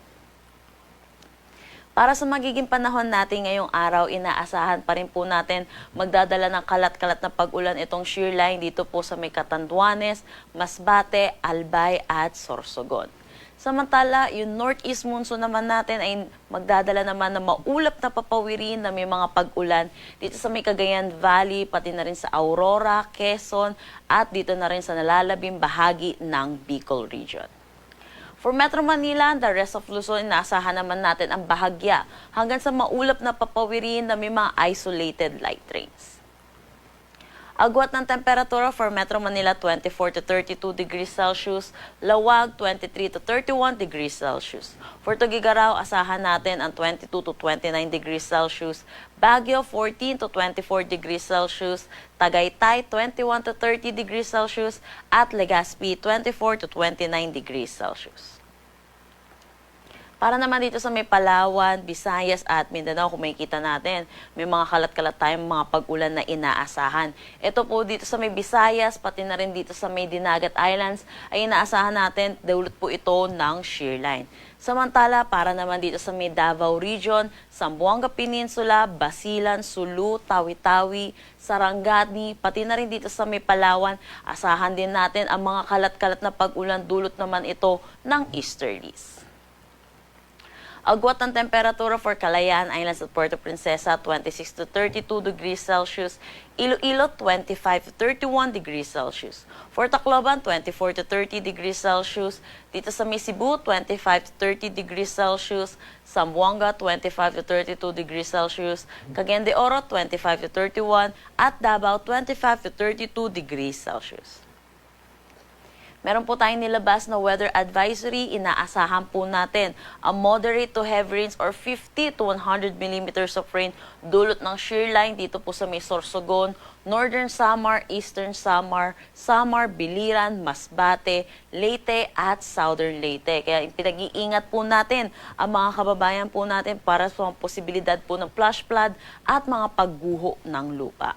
Para sa magiging panahon natin ngayong araw, inaasahan pa rin po natin magdadala ng kalat-kalat na pag-ulan itong shear line dito po sa may Catanduanes, Masbate, Albay at Sorsogon. Samantala, yung northeast monsoon naman natin ay magdadala naman ng maulap na papawirin na may mga pag-ulan dito sa may Cagayan Valley, pati na rin sa Aurora, Quezon at dito na rin sa nalalabing bahagi ng Bicol Region. For Metro Manila and the rest of Luzon, inaasahan naman natin ang bahagya hanggang sa maulap na papawirin na may mga isolated light rains. Agwat ng temperatura for Metro Manila 24 to 32 degrees Celsius, Lawag 23 to 31 degrees Celsius. For Tugigaraw, asahan natin ang 22 to 29 degrees Celsius, Baguio 14 to 24 degrees Celsius, Tagaytay 21 to 30 degrees Celsius, at Legazpi 24 to 29 degrees Celsius. Para naman dito sa may Palawan, Visayas at Mindanao, kung makikita natin, may mga kalat-kalat tayong mga pag-ulan na inaasahan. Ito po dito sa may Visayas, pati na rin dito sa may Dinagat Islands, ay inaasahan natin, dulot po ito ng shear line. Samantala, para naman dito sa may Davao Region, Zamboanga Peninsula, Basilan, Sulu, Tawi-Tawi, Sarangani, pati na rin dito sa may Palawan, asahan din natin ang mga kalat-kalat na pag-ulan, dulot naman ito ng easterlies. Agwat ng temperatura for Calayan Islands at Puerto Princesa, 26 to 32 degrees Celsius. Iloilo, 25 to 31 degrees Celsius. For Tacloban, 24 to 30 degrees Celsius. Dito sa Cebu, 25 to 30 degrees Celsius. Zamboanga, 25 to 32 degrees Celsius. Cagayan de Oro, 25 to 31. At Davao, 25 to 32 degrees Celsius. Meron po tayong nilabas na weather advisory. Inaasahan po natin a moderate to heavy rains or 50 to 100 millimeters of rain dulot ng shear line dito po sa may Sorsogon, Northern Samar, Eastern Samar, Samar, Biliran, Masbate, Leyte at Southern Leyte. Kaya pinag-iingat po natin ang mga kababayan po natin para sa posibilidad po ng flash flood at mga pagguho ng lupa.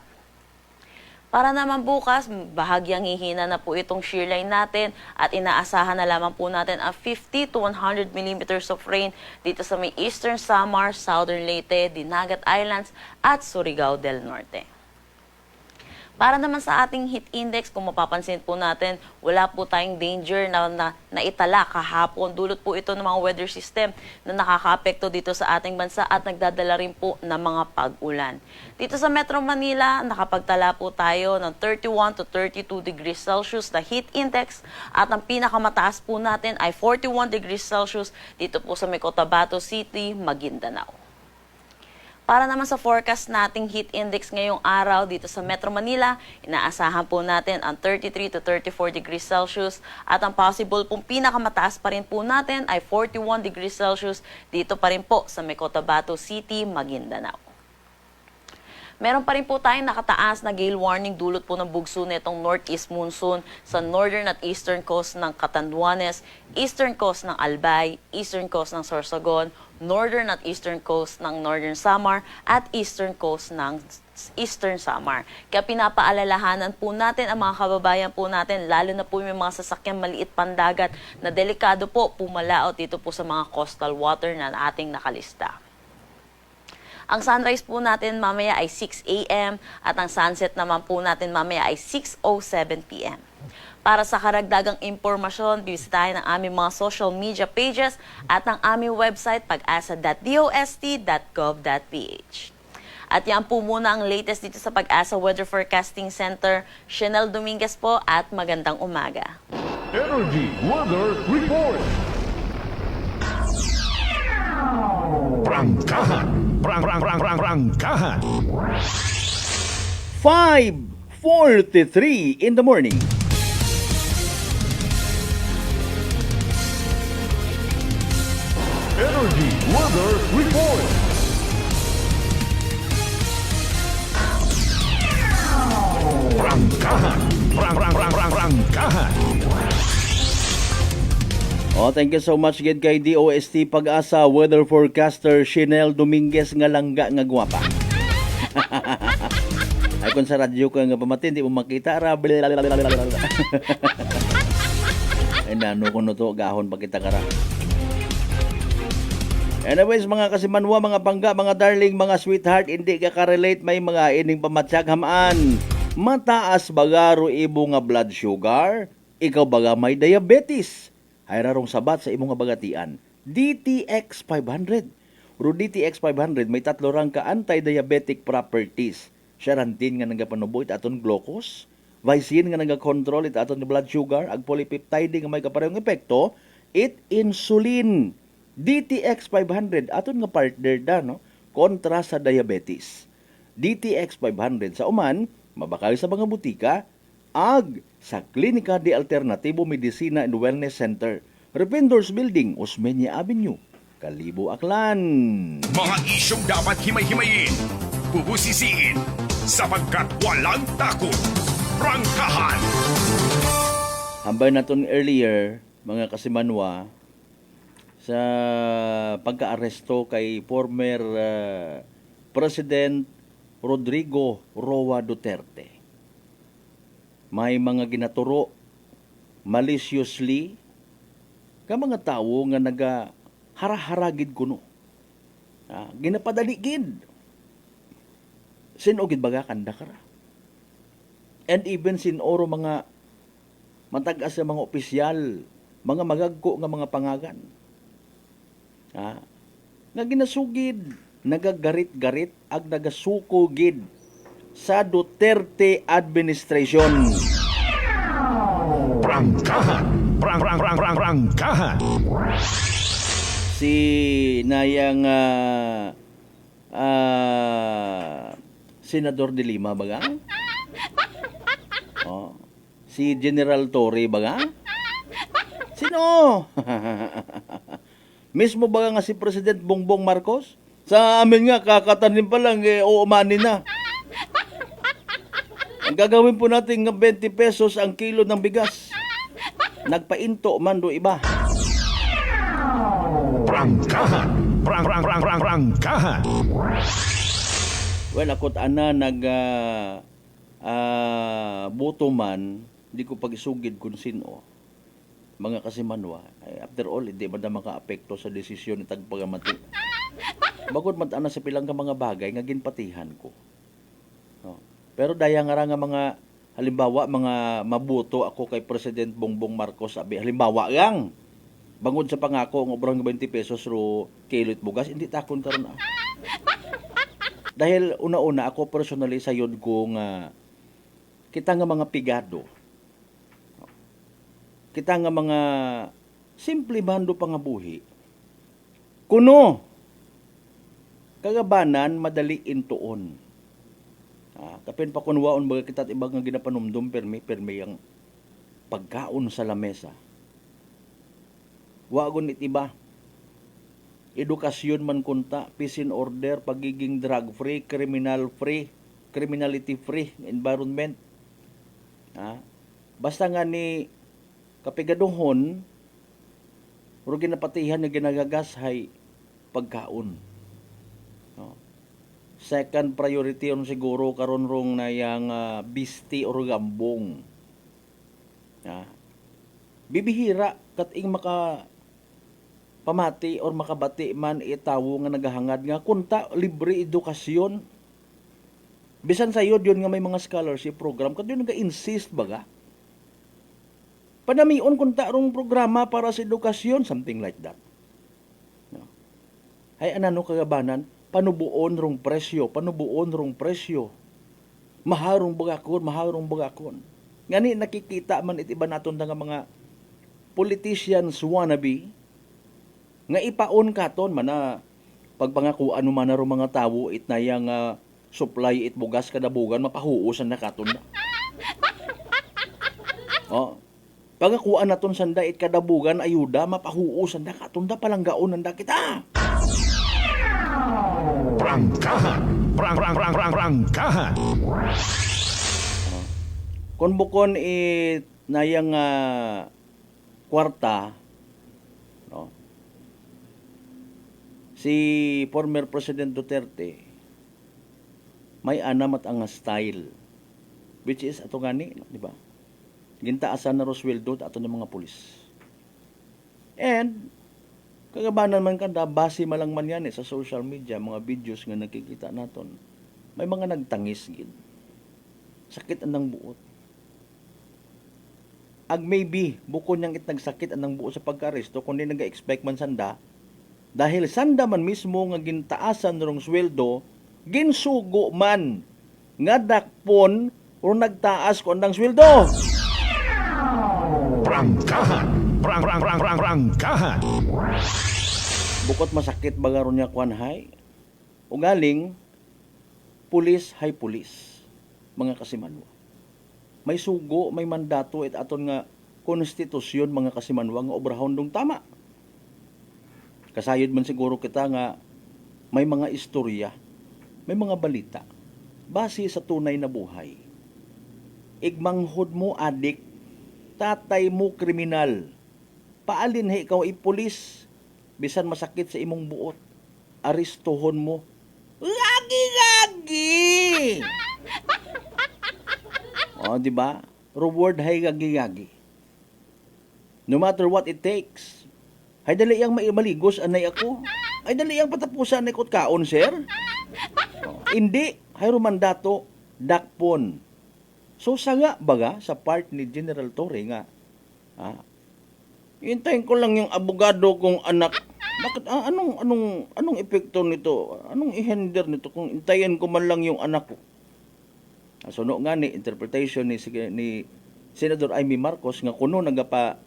Para naman bukas, bahagyang hihina na po itong shear line natin at inaasahan na lamang po natin ang 50 to 100 millimeters of rain dito sa may Eastern Samar, Southern Leyte, Dinagat Islands at Surigao del Norte. Para naman sa ating heat index, kung mapapansin po natin, wala po tayong danger na itala kahapon. Dulot po ito ng mga weather system na nakakaapekto dito sa ating bansa at nagdadala rin po ng mga pag-ulan. Dito sa Metro Manila, nakapagtala po tayo ng 31 to 32 degrees Celsius na heat index at ang pinakamataas po natin ay 41 degrees Celsius dito po sa may Cotabato City, Maguindanao. Para naman sa forecast nating heat index ngayong araw dito sa Metro Manila, inaasahan po natin ang 33 to 34 degrees Celsius at ang possible pong pinakamataas pa rin po natin ay 41 degrees Celsius dito pa rin po sa may Cotabato City, Maguindanao. Meron pa rin po tayong nakataas na gale warning dulot po ng bugso nitong northeast monsoon sa northern at eastern coast ng Catanduanes, eastern coast ng Albay, eastern coast ng Sorsogon, northern at eastern coast ng Northern Samar at eastern coast ng Eastern Samar. Kaya pinapaalalahanan po natin ang mga kababayan po natin, lalo na po yung mga sasakyang maliit pandagat na delikado po pumalaot dito po sa mga coastal water na ating nakalista. Ang sunrise po natin mamaya ay 6 a.m. at ang sunset naman po natin mamaya ay 6:07 p.m. Para sa karagdagang impormasyon, bisitahin ang aming mga social media pages at ang aming website pag-asa.dost.gov.ph. At yan po muna ang latest dito sa Pag-asa Weather Forecasting Center. Chanel Dominguez po at magandang umaga. Energy Weather Report. Prangkahan. Prangkahan. 5:43 in the morning. Energy Weather Report. Prangkahan. Prangkahan. Oh, thank you so much gid kay DOST Pag-asa weather forecaster Chanel Dominguez nga langga nga gwapa. Ay kung sa radyo ka nga pamatin, di mo makita ra. Ay nano ko no to gahon pa kita kara. Anyways, mga kasimanwa, mga bangga, mga darling, mga sweetheart, hindi ka ka-relate, may mga ining pamatsyag hamaan. Mataas bagaro ibo nga blood sugar, ikaw baga may diabetes. Ay rarong sabat sa imong nga bagatian. DTX 500. Pero DTX 500 may tatlo rang ka anti-diabetic properties. Xarantin nga nagapanuboy aton glucose, Vicin nga nagakontrol aton blood sugar, ag polypeptide nga may kaparehong epekto, insulin. DTX 500 aton nga partner da no kontra sa diabetes. DTX 500 sa uman mabakal sa mga butika ag sa Klinika de Alternatibo Medicina and Wellness Center, Revendors Building, Osmeña Avenue, Kalibo, Aklan. Mga isyong dapat himay-himayin, bubusisiin, sapagkat walang takot. Prangkahan. Hambay naton earlier, mga kasimanwa, sa pagka-aresto kay former President Rodrigo Roa Duterte. May mga ginaturo maliciously ka mga tao nga haragid kuno. Ginapadaligid. Sinugid baga kanda kara. And even sinoro mga matag-as sa mga opisyal, mga magagko nga mga pangagan. Nga ginasugid, nagagarit-garit ag nagasukogid sa Duterte administration. Prangkahan. Si nayang Senador de Lima baga? Si General Torre baga? Sino? Mismo baga nga si President Bongbong Marcos? Sa amin nga, kakatanim pa lang, uumanin na. Ang gagawin po natin ng 20 pesos ang kilo ng bigas. Nagpainto man do iba. Prangkahan. Prangkahan. Well, ako't ana boto man, di ko pag-isugid kung sino. Mga kasimanwa. After all, hindi ba na maka-apekto sa desisyon ni tagpagamati. Bagod man ana sa pilang ka mga bagay nga ginpatihan ko. Pero daya nga mga halimbawa mga mabuto ako kay President Bongbong Marcos abi halimbawa gang bangod sa pangako ng obrang 20 pesos ro kilo bugas hindi takon karon dahil una-una ako personally sayod ko nga kita nga mga pigado, kita nga mga simple bando pangabuhi kuno kagabanan madali intuon. Kapin pa kunwaon baga kita at ibang nga ginapanumdum permi ang pagkaon sa lamesa. Wagon it iba. Edukasyon man kunta, peace and order, pagiging drug-free, criminality-free environment. Basta nga ni kapigaduhon, pero ginapatihan na ginagagas hay pagkaon. Second priority on siguro karon rong na yang bisti or gambong. Bibihira kating maka pamati or makabati man itawo nga nagahangad nga kunta libre edukasyon. Bisan sayod yun nga may mga scholarship program kadto naga-insist baga. Panamion kunta rong programa para sa edukasyon, something like that. Hay anano kagabanan panubuon rong presyo. Maharong bagakon. Ngani nakikita man itiba naton nga mga politicians wannabe nga ipaon katon mana pagpangakuan man na mga tawo itnayang supply it bugas kada bugan mapahuusan na katon na. Pangakuan naton sanda it kada bugan ayuda mapahuusan na katon da palanggaon nanda kita. Prangkahan. Kung bukon nayang kwarta, no? Si former President Duterte may anam at ang style which is ato gani, di ba? Gintaasan na Rosweldo ato ng mga pulis. And kagabanan man kanda, base malang man yan sa social media, mga videos nga nakikita naton. May mga nagtangis gid. Sakit anang buot. Ag maybe, bukod niyang nagsakit anang buot sa pagka-aresto, kundi nag-expect man sanda, dahil sanda man mismo nga gintaasan rong sweldo, ginsugo man nga dakpon o nagtaas ko andang sweldo. Prangkahan. Prangkahan. Bukod masakit bagaron niya kwan hay. Ugaling pulis hay pulis. Mga kasimanwa. May sugo, may mandato at aton nga konstitusyon mga kasimanwa nga obrahon dong tama. Kasayod man siguro kita nga may mga istorya, may mga balita base sa tunay na buhay. Igmanghod mo adik, tatay mo kriminal. Paalin ikaw ipulis, bisan masakit sa imong buot, aristohon mo. Gagi-gagi! O, di ba? Reward hay gagi-gagi. No matter what it takes. Hay dali yang maligos anay ako. Ay dali yang patapusan na ikot kaon, sir. O, hindi. Hay rumandato, dakpon. So, sanga baga sa part ni General Torre nga, hintayin ko lang yung abogado kong anak. Bakit, anong epekto nito? Anong i-hinder nito kung hintayin ko man lang yung anak ko? Suno nga ni interpretation ni Senador Amy Marcos nga kuno nagapa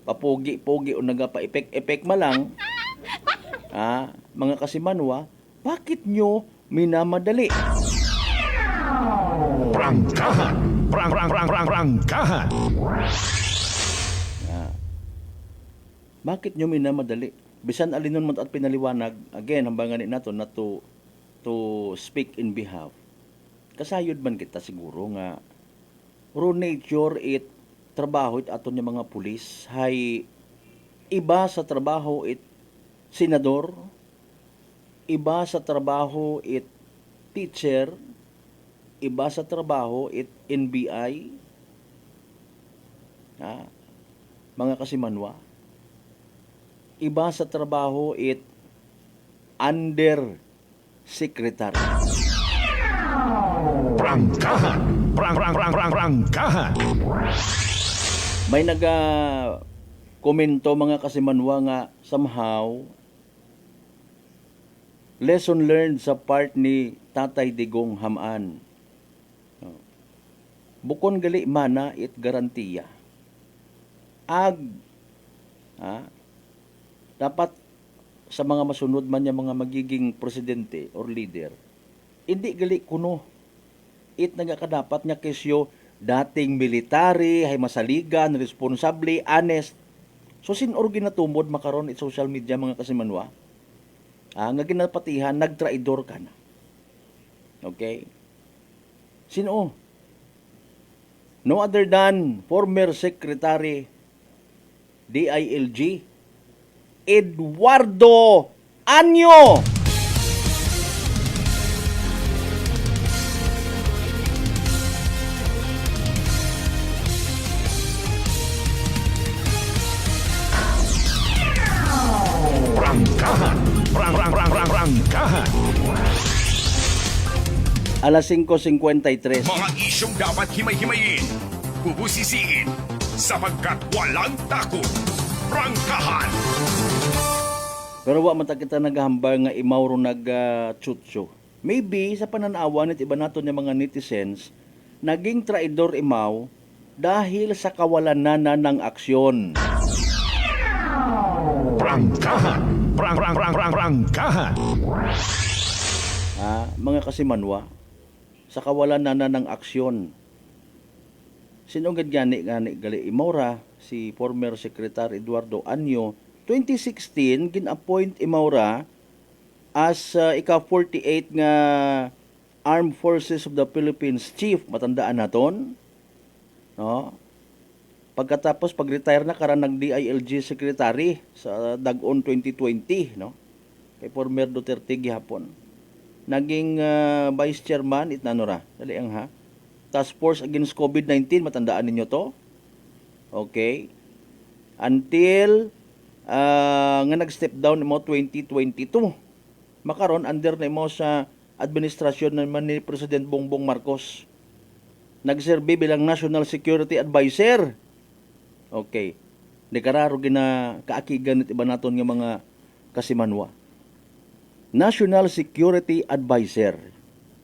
papogi-pogi o nagapa-epek-epek malang, mga kasimanwa, bakit nyo minamadali? Prangkahan! Prangkahan! Bakit nyo minamadali? Bisan alinon mo at pinaliwanag, again, hambangan nato na to speak in behalf. Kasayod man kita siguro nga, raw nature it, trabaho it aton yung mga pulis, hay iba sa trabaho it senador, iba sa trabaho it teacher, iba sa trabaho it NBI, mga kasimanwa, iba sa trabaho it under secretary. Prangkahan! Prangkahan! May komento mga kasimanwa nga somehow lesson learned sa part ni Tatay Digong Hamaan. Bukon gali mana it garantiya. Dapat sa mga masunod man niya mga magiging presidente or leader, hindi gali kuno. It nagakadapat niya kesyo dating military, hay masaligan, responsable, honest. So sinor ginatumod makaron it social media mga kasimanwa. Nga ginapatihan, nagtraidor ka na. Okay? Sino? No other than former Secretary DILG Eduardo Anyo. Prangkahan! Prangkahan! Alas 5:53. Mga isyong dapat himay-himayin, bubusisiin, sapagkat walang takot. Prangkahan! Pero wa man ta kita nagahambal nga imawro nag-chutso. Maybe sa pananawa nit iba naton nga mga netizens, naging traidor imaw dahil sa kawalan na ng aksyon. Prangkahan! Prangkahan! Mga kasimanwa, sa kawalan na ng aksyon. Sino gani gali imawra si former Secretary Eduardo Anyo 2016 gin-appoint imawra as ika-48 nga Armed Forces of the Philippines Chief, matandaan naton, no? Pagkatapos pag-retire na karan ng DILG Secretary sa Dag-on 2020, no? Kay former Duterte gihapon. Naging Vice Chairman itnanora. Dali ang Task Force Against COVID-19, matandaan ninyo to. Okay. Until nga nag-step down mo 2022. Makaron under na mo sa administrasyon naman ni President Bongbong Marcos. Nagserbe bilang National Security Advisor. Okay. Di kararo kaakigan at iba naton nga mga kasimanwa. National Security Advisor.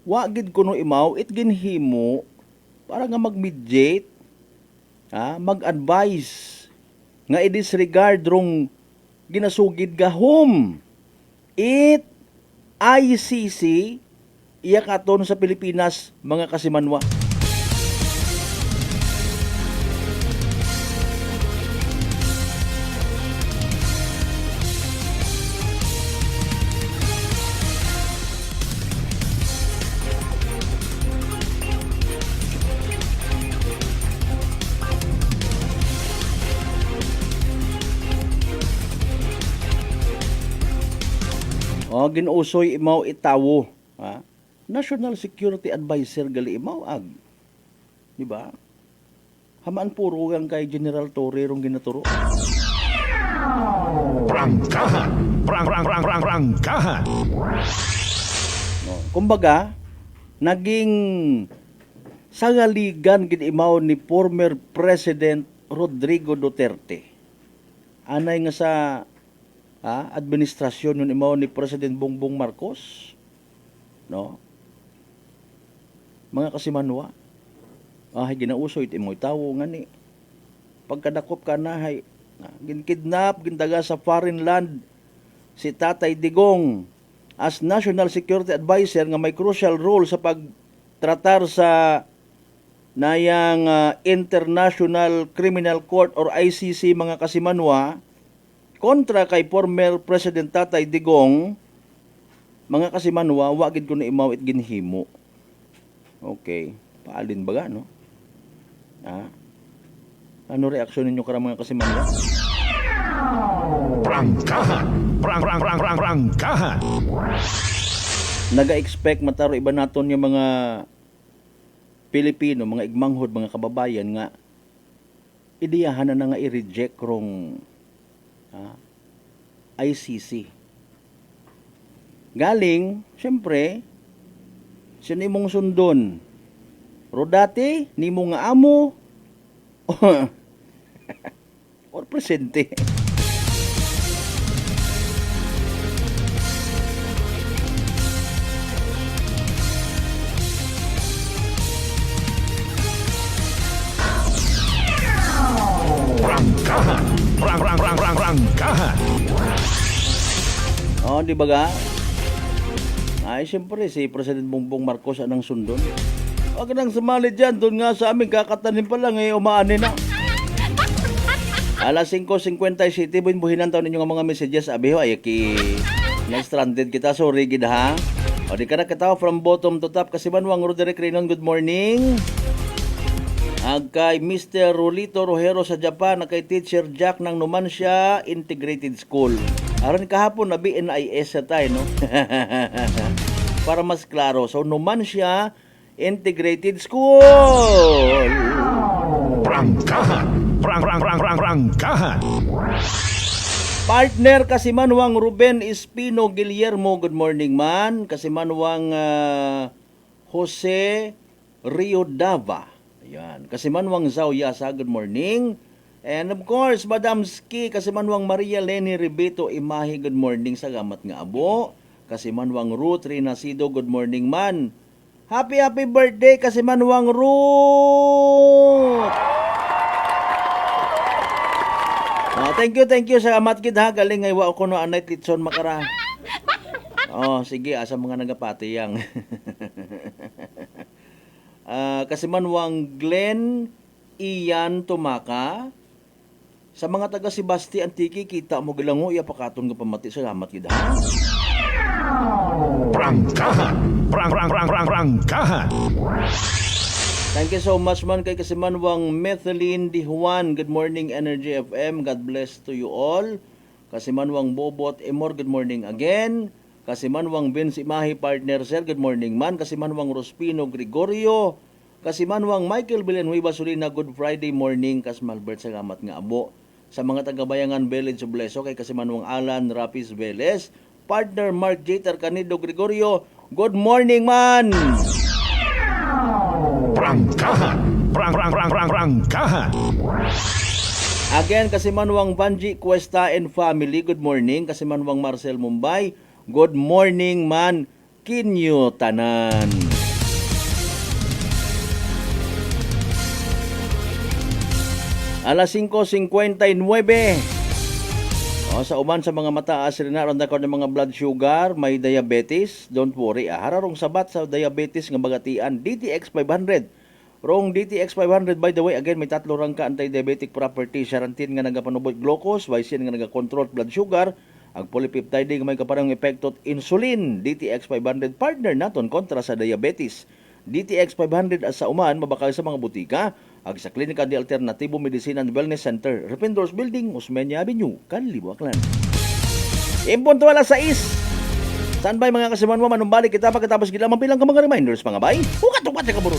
Wa gid kuno imaw it ginhimo para nga mag-mediate, mag-advise nga i-disregard rong ginasugid gahom. It ICC iya katon sa Pilipinas mga kasimanwa. ginusoy imaw itawo, ha? National Security Advisor gali imaw ag. Di ba? Hamaan puro ang kay General Torre rong ginaturo. Prangkahan. Prangkahan. No. Kumbaga, naging sagaligan gid imaw ni former President Rodrigo Duterte. Anay nga sa administrasyon nun imaw ni President Bongbong Marcos. No? Mga kasimanwa. Ginausoy iti mo tawo nga ni. Pagkadakop ka na ginkidnap, gindaga sa foreign land si Tatay Digong as National Security Advisor nga may crucial role sa pagtratar sa nayang International Criminal Court or ICC mga kasimanwa kontra kay former President Tatay Digong. Mga kasimanwa, wagid ko na imaw it ginhimo. Okay, paalin baga, no? Ano reaksyon ninyo karang mga kasimanwa? Prangkahan. Prangkahan. Naga-expect mataro iba naton yung mga Pilipino, mga igmanghod, mga kababayan nga idiyahan na nga i-reject rong ICC. Galing, syempre, sino imong sundon? Rodate, ni mo nga amo, or presente. Prangkahan. Prangkahan. Di ba ga? Ay, siyempre, si President Bongbong Marcos anang sundon. Huwag nang sumali dyan. Doon nga sa amin, kakatanin pa lang, umaani na. Alas 5:57, buhinan tayo ninyo mga messages. Abi ho, na-stranded kita. Sorry, gid ha. O, di ka na kita from bottom to top. Kasi Manuang Roderick Reynon, good morning. Kay Mr. Rolito Rojero sa Japan, kay Teacher Jack ng Numancia Integrated School. Aron kahapon na BNIS sa tayo, no? Para mas klaro. So, Numancia Integrated School. Prangkahan. Prangkahan. Partner Kasimanwang Ruben Espino Guillermo, good morning man. Kasimanwang Jose Rio Dava. Ayan. Kasimanwang Zhao Yasa, good morning. And of course, Madam Ski, Kasimanwang Maria Leni Ribeto Imahe, good morning sa gamat nga abo. Kasimanwang Ruth Rinasido, good morning man. Happy birthday Kasimanwang Ruth. Thank you sa amat gid ha. Galing ngay wa ko no anay titson makara. Sige asa mga nagapati yang. Kasimanwang Glenn Ian Tumaka. Sa mga taga Sebasti Antique, kita mo gilango iya pakaton nga pamati. Salamat gid ha. Prangkahan. Prangkahan. Thank you so much man kay Kasimanwang Methelene Di Juan. Good morning Energy FM. God bless to you all. Kasimanwang Bobot Emor, good morning again. Kasimanwang Vince Imahe partner sir, good morning man. Kasimanwang Rospino Gregorio. Kasimanwang Michael Villanueva Solina, good Friday morning. Kasmalbert salamat nga abo. Sa mga taga-bayangan Village of Bleso kay Kasimanwang Alan Rapis Velez. Partner Mark Jeter Canido Gregorio, good morning man. Prangkahan. Prangkahan. Again, Kasimanwang Vanji Cuesta and family, good morning. Kasimanwang Marcel Mumbai, good morning man. Kinyo tanan. Alas 5:59. Sa uman sa mga mataas rin na ronda ko ng mga blood sugar, may diabetes, don't worry. Hararong sabat sa diabetes nga bagatian, DTX 500. Rong DTX 500, by the way, again, may 3 rangka anti-diabetic properties. Sarantin nga nagapanubot glucose, Vicin nga nagakontrol blood sugar, ang polypeptide nga may kaparang epektot insulin. DTX 500 partner naton kontra sa diabetes. DTX 500 sa uman, mabakal sa mga butika, ag sa Klinika de Alternativo Medicine and Wellness Center, Rependors Building, Osmeña Avenue, Canlibo, Aklan. Impunto alas 6. Standby mga kasiman mo, manumbalik kita pagkatapos kita mabilang ka mga reminders mga bay. Ukat-ukat ka muna.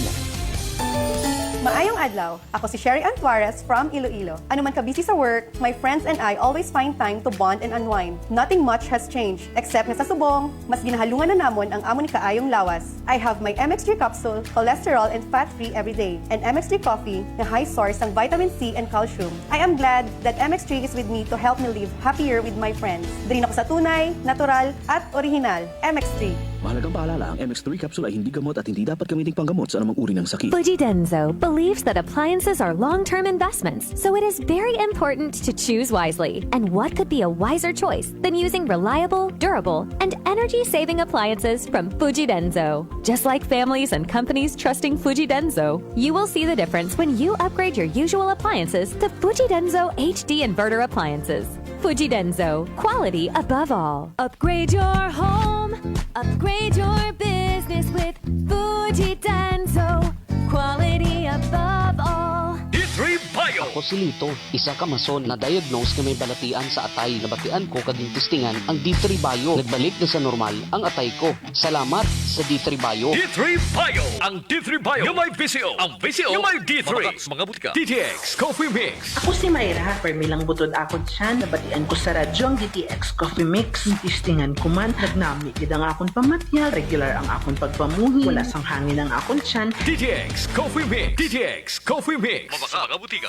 Maayong adlaw. Ako si Sherry Antuarez from Iloilo. Ano man ka busy sa work, my friends and I always find time to bond and unwind. Nothing much has changed, except na sa subong, mas ginahalungan na namon ang amon ni kaayong lawas. I have my MX3 capsule, cholesterol and fat-free every day, and MX3 coffee na high source ng vitamin C and calcium. I am glad that MX3 is with me to help me live happier with my friends. Drin ako sa tunay, natural, at original. MX3. Mahalagang paalala, ang MX3 capsule ay hindi gamot at hindi dapat gamiting panggamot sa anumang uri ng sakit. Fujidenzo believes that appliances are long-term investments, so it is very important to choose wisely. And what could be a wiser choice than using reliable, durable, and energy-saving appliances from Fujidenzo? Just like families and companies trusting Fujidenzo, you will see the difference when you upgrade your usual appliances to Fujidenzo HD inverter appliances. Fujidenzo, quality above all. Upgrade your home, upgrade your business with Fujidenzo, quality above all. D3 Bio. Ako si Lito, isa ka mason na diagnose nga may balatian sa atay. Nabatian ko kaging testingan ang D3 Bio. Nagbalik na sa normal ang atay ko. Salamat sa D3 Bio. D3 Bio. Ang D3 Bio yung may VCO. Ang VCO yung may D3. Mga butika. DTX Coffee Mix. Ako si Mayra. Permilang butod ako siya. Nabatian ko sa radyo ang DTX Coffee Mix. Tistingan ko man. Nagnami gid ang akong pamatyag. Regular ang akong pagpamuhi. Wala sang hangin ang akong tiyan. DTX Coffee Mix. DTX Coffee Mix. Mga butika.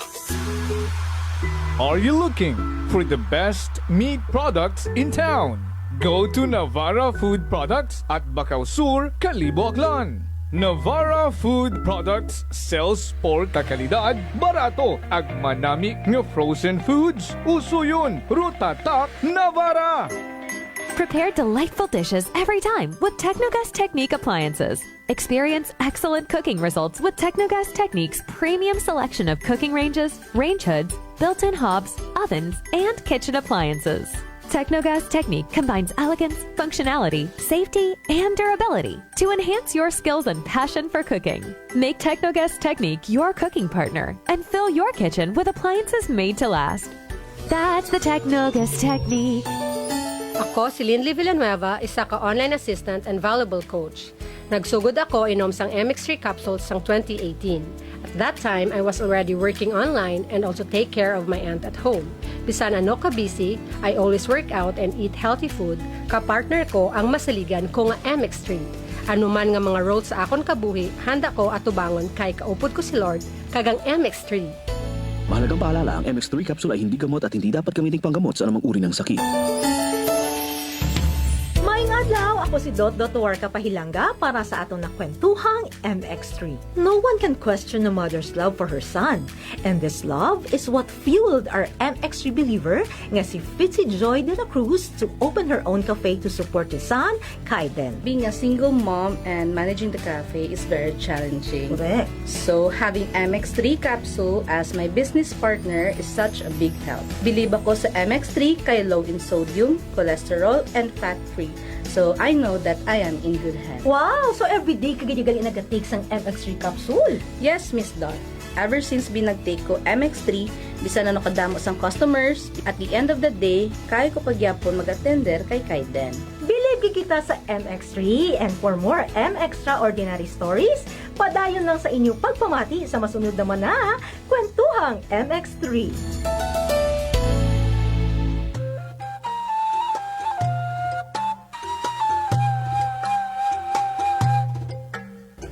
Are you looking for the best meat products in town? Go to Navara Food Products at Bacau Sur, Calibo, Aklan. Navara Food Products sells pork kakalidad, barato, ag manami nga frozen foods. Uso yun, Rutatak Navara. Prepare delightful dishes every time with Technogas Technique appliances. Experience excellent cooking results with Technogas Technique's premium selection of cooking ranges, range hoods, built-in hobs, ovens, and kitchen appliances. Technogas Technique combines elegance, functionality, safety, and durability to enhance your skills and passion for cooking. Make Technogas Technique your cooking partner and fill your kitchen with appliances made to last. That's the Technogas Technique. Ako si Linley Villanueva, isa ka online assistant and valuable coach. Nagsugod ako inom sang MX3 capsules sang 2018. At that time, I was already working online and also take care of my aunt at home. Bisan ano ka busy, I always work out and eat healthy food. Kapartner ko ang masaligan ko nga MX3. Ano man nga mga roles sa akon kabuhi, handa ko atubangon kay kaupod ko si Lord kagang MX3. Mahalagang paalala, ang MX3 capsule ay hindi gamot at hindi dapat gamiting panggamot sa anumang uri ng sakit. Adlaw, ako si Dot.Warka Pahilanga para sa atong nakwentuhang MX3. No one can question a mother's love for her son. And this love is what fueled our MX3 believer nga si Fitzy Joy de la Cruz to open her own cafe to support his son, Kaiden. Being a single mom and managing the cafe is very challenging. Correct. So having MX3 capsule as my business partner is such a big help. Believe ako sa MX3 kay low in sodium, cholesterol, and fat-free. So, I know that I am in good hands. Wow! So, everyday ka gali nag-take sang MX3 capsule? Yes, Miss Dot. Ever since binag-take ko MX3, bisan na nakadamo sang customers, at the end of the day, kaya ko pagyapon mag-attender kay Kaiden. Believe kita sa MX3, and for more MXtraordinary stories, padayon lang sa inyong pagpamati sa masunod naman na Kwentuhang MX3.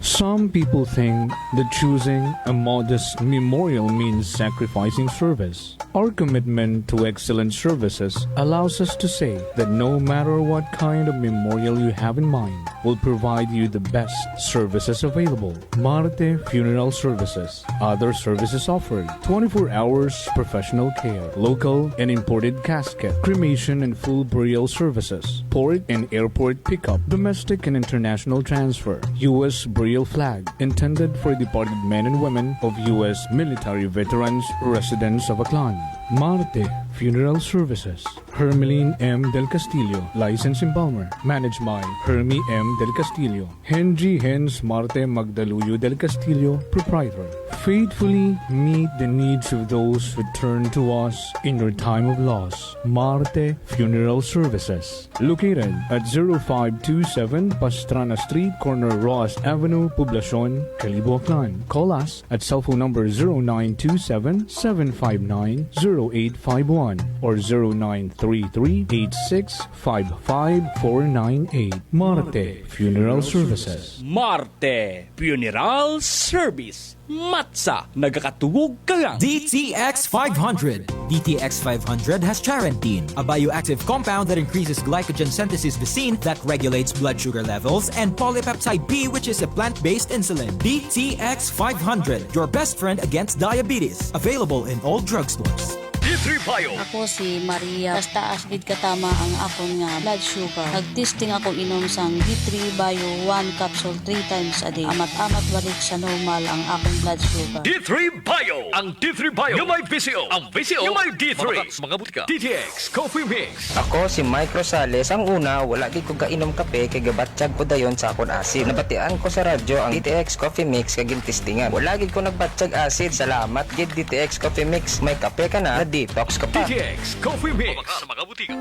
Some people think that choosing a modest memorial means sacrificing service. Our commitment to excellent services allows us to say that no matter what kind of memorial you have in mind, we'll provide you the best services available. Marte Funeral Services. Other services offered: 24 hours professional care, local and imported casket, cremation and full burial services, port and airport pickup, domestic and international transfer, U.S. burial flag, intended for departed men and women of U.S. military veterans residents of Aklan. Marte Funeral Services. Hermeline M. Del Castillo, License Embalmer. Managed by Hermie M. Del Castillo. Henry Hens Marte Magdaluyo Del Castillo, Proprietor. faithfully meet the needs of those who turn to us in their time of loss. Marte Funeral Services. Located at 0527 Pastrana Street, corner Ross Avenue, Poblacion, Caliboclan. Call us at cell phone number 0927-759-0851 or 0933-8655-498. Marte Funeral Services. Marte Funeral Service. Matsa, nagakatugog ka lang. DTX 500. DTX 500 has charantine, a bioactive compound that increases glycogen synthesis vacine that regulates blood sugar levels, and polypeptide B, which is a plant-based insulin. DTX 500, your best friend against diabetes. Available in all drugstores. D3 Bio. Ako si Maria. Basta asgid katama ang akon nga blood sugar. Nagtesting ako inom sang D3 Bio 1 capsule 3 times a day. Amat-amat balik sa normal ang akong blood sugar. D3 Bio. Ang D3 Bio yung may VCO. Ang VCO yung may D3. Mga butika. DTX Coffee Mix. Ako si Mike Rosales. Ang una, wala di ko kainom kape kay gabatsyag ko dayon sa akon acid. Nabatian ko sa radyo ang DTX Coffee Mix kay gintistingan. Wala gid ko nagbatsyag acid. Salamat gid DTX Coffee Mix. May kape ka na, detox ka pa. DTX Coffee Mix. Sa mga butika.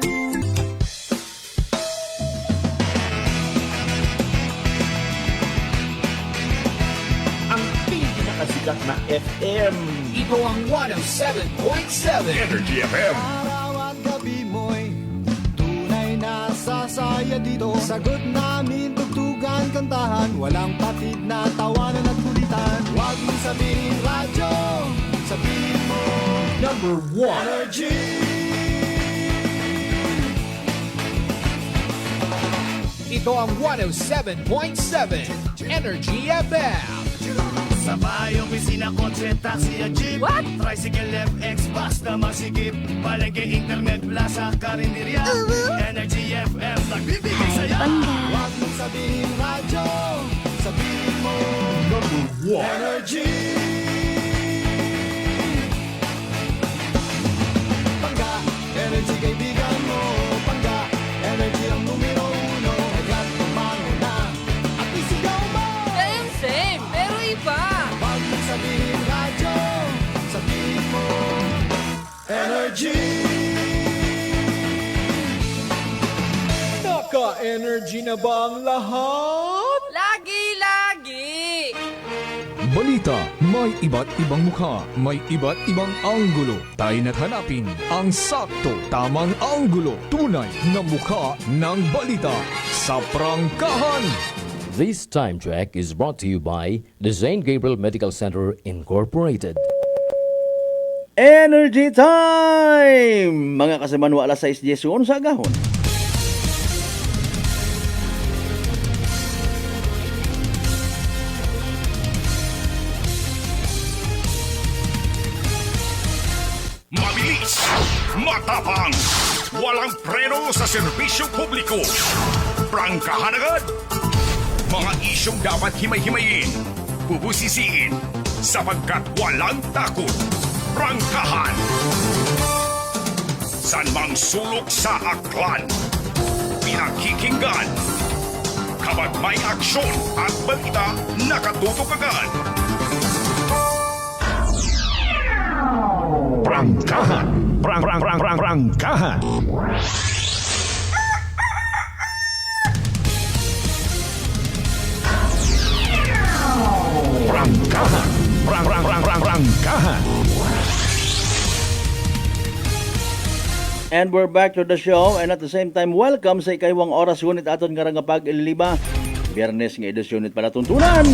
Ang pinakasikat na FM. Ito ang 107.7 Energy FM. Araw at gabi mo'y tunay na sasaya dito. Sagot namin tugtugan, kantahan, walang patid na tawanan at kulitan. Huwag mong sabihin radyo, sabihin mo Number 1 Energy. Ito ang 107.7 Energy FM. Sa bahay, opisina, kotse, taxi at jeep. What? Tricycle, FX, bus na masikip. Palengke, internet, plaza, karinderya. Energy FM, nagbibigay saya. Huwag mong sabihin radyo, sabihin mo Number 1 Energy. Pangga, energy kaibigan mo. Pangga, energy ang numero 1. Agad tumango na at isigaw mo. Same, pero iba. Huwag mong sabihin radyo, sabihin mo Energy. Naka-energy na ba ang lahat? Lagi-lagi. Balita, may iba't ibang mukha, may iba't ibang anggulo. Tayo na't hanapin ang sakto, tamang anggulo, tunay na mukha ng balita sa prangkahan. This time check is brought to you by the St. Gabriel Medical Center Incorporated. Energy time! Mga kasamanwa, alas 6:10 sa agahon. Mabilis, matapang, walang preno sa serbisyo publiko. Prangkahan agad. Mga isyong dapat himay-himayin, bubusisiin, sapagkat walang takot. Prangkahan. San mang sulok sa aklan, pinakikinggan. Kapag may aksyon at balita, nakatutok agad. Prangkahan. Prangkahan. Prangkahan. Prangkahan. And we're back to the show, and at the same time, welcome sa ikaywang oras ngunit aton nga nga pag-ililiba. Biyernes nga edisyon nit pala tuntunan.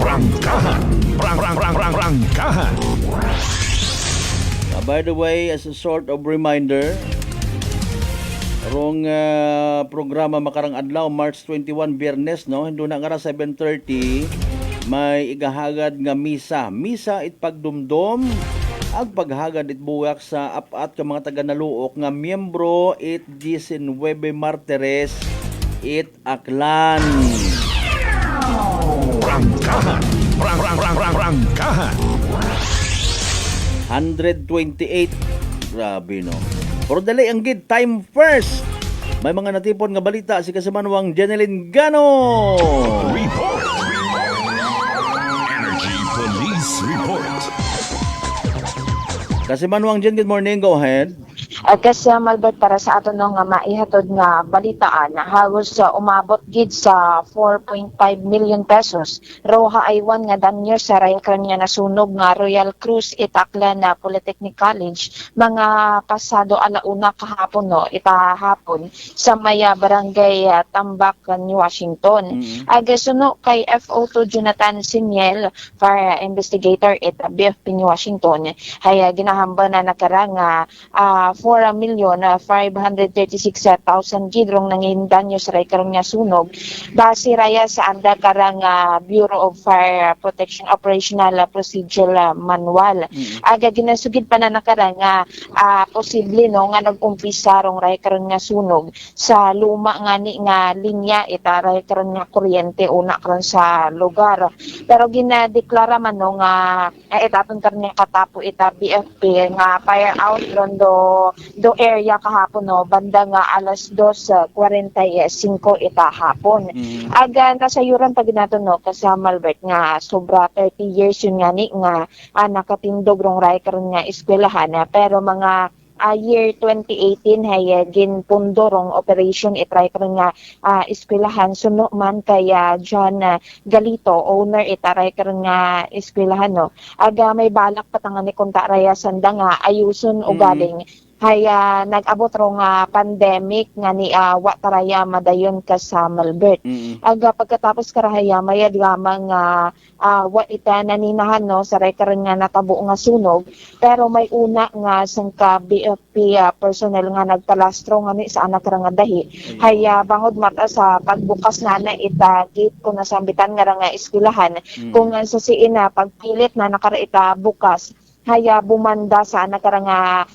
Prangkahan. Prangkahan. By the way, as a sort of reminder, rong programa makarang adlaw, March 21, Biyernes, no? Hindi na nga 7:30, may igahagad nga misa. Misa it pagdumdom, ag paghagad it buwak sa apat ka mga taga-naluok nga miyembro it 19 martires it aklan. Prangkahan. Prangkahan. 128. Grabe, no? Pero dali ang gid, time first. May mga natipon nga balita si kasamanwang Jeneline Gano. Report. Energy Kasi Manuang Jen, good morning. Go ahead. Kasi Malbert, para sa ato nung nga maihatod nga balitaan, halos umabot gid sa 4.5 million pesos. Roha aywan nga danyo sa raya kanya nasunog nga Royal Cruz Itaklan na Polytechnic College mga pasado alauna kahapon no, itahapon sa maya barangay Tambak ni Washington. Agasuno kay FO2 Jonathan Siniel, fire investigator at BFP ni Washington, ay ginahamba na nakarang 4,536,000 gidrong nangindanyo sa ray karong nga sunog base raya sa anda karang Bureau of Fire Protection Operational Procedure Manual. Aga ginasugid pa na nakarang posible no nga nag-umpisa rong ray karon nga sunog sa luma nga ni nga linya itaray karon nga kuryente una karon sa lugar. Pero ginadeklara man no nga itaton karon nga katapo ita BFP nga fire out ron do area kahapon no banda nga alas 2:45 itahapon. Aga nasayuran pag naton no kasama Albert nga sobra 30 years yun nga ni nga nakatindog rong ray karon nga eskwelahan pero mga year 2018 hay ginpundo rong operation itry karon nga eskwelahan suno man kaya John Galito owner itaray karon nga eskwelahan no aga may balak patangan ni kunta raya sanda nga ayuson o galing hay nag-abot rong pandemic nga ni wa taraya madayon ka sa Malbert. Aga pagkatapos karahaya mayad lamang wa ita naninahan no sa ray karon nga natabo nga sunog pero may una nga sangka BFP personnel nga nagpalastro nga ni sa anak nga dahi hay bangod mata sa pagbukas na ita gate kung nasambitan nga nga eskwelahan kung sa siina pagpilit na nakaraita bukas haya bumanda sa anak nga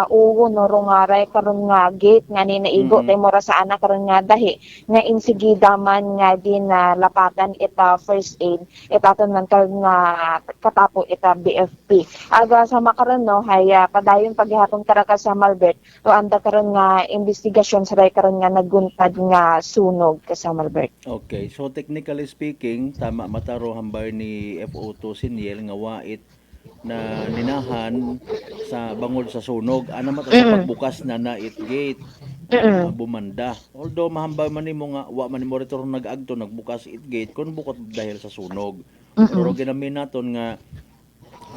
ugo no rong ray karon nga gate nga ni naigo tay mora sa anak karon nga dahi nga insigida man nga din lapatan ita first aid itaton man karon nga katapo ita BFP. Aga sa makaron no haya padayon paghihapon karaka sa Malbert o anda karon nga investigasyon sa ray karon nga naguntad nga sunog ka sa Malbert. Okay, so technically speaking tama mataro hambay ni FO2 Siniel nga wait na ninahan sa bangod sa sunog ana mata sa pagbukas na it gate bumanda although mahambay man nimo nga wa man nimo return nag-agto nagbukas it gate kun bukod dahil sa sunog pero ginamin naton nga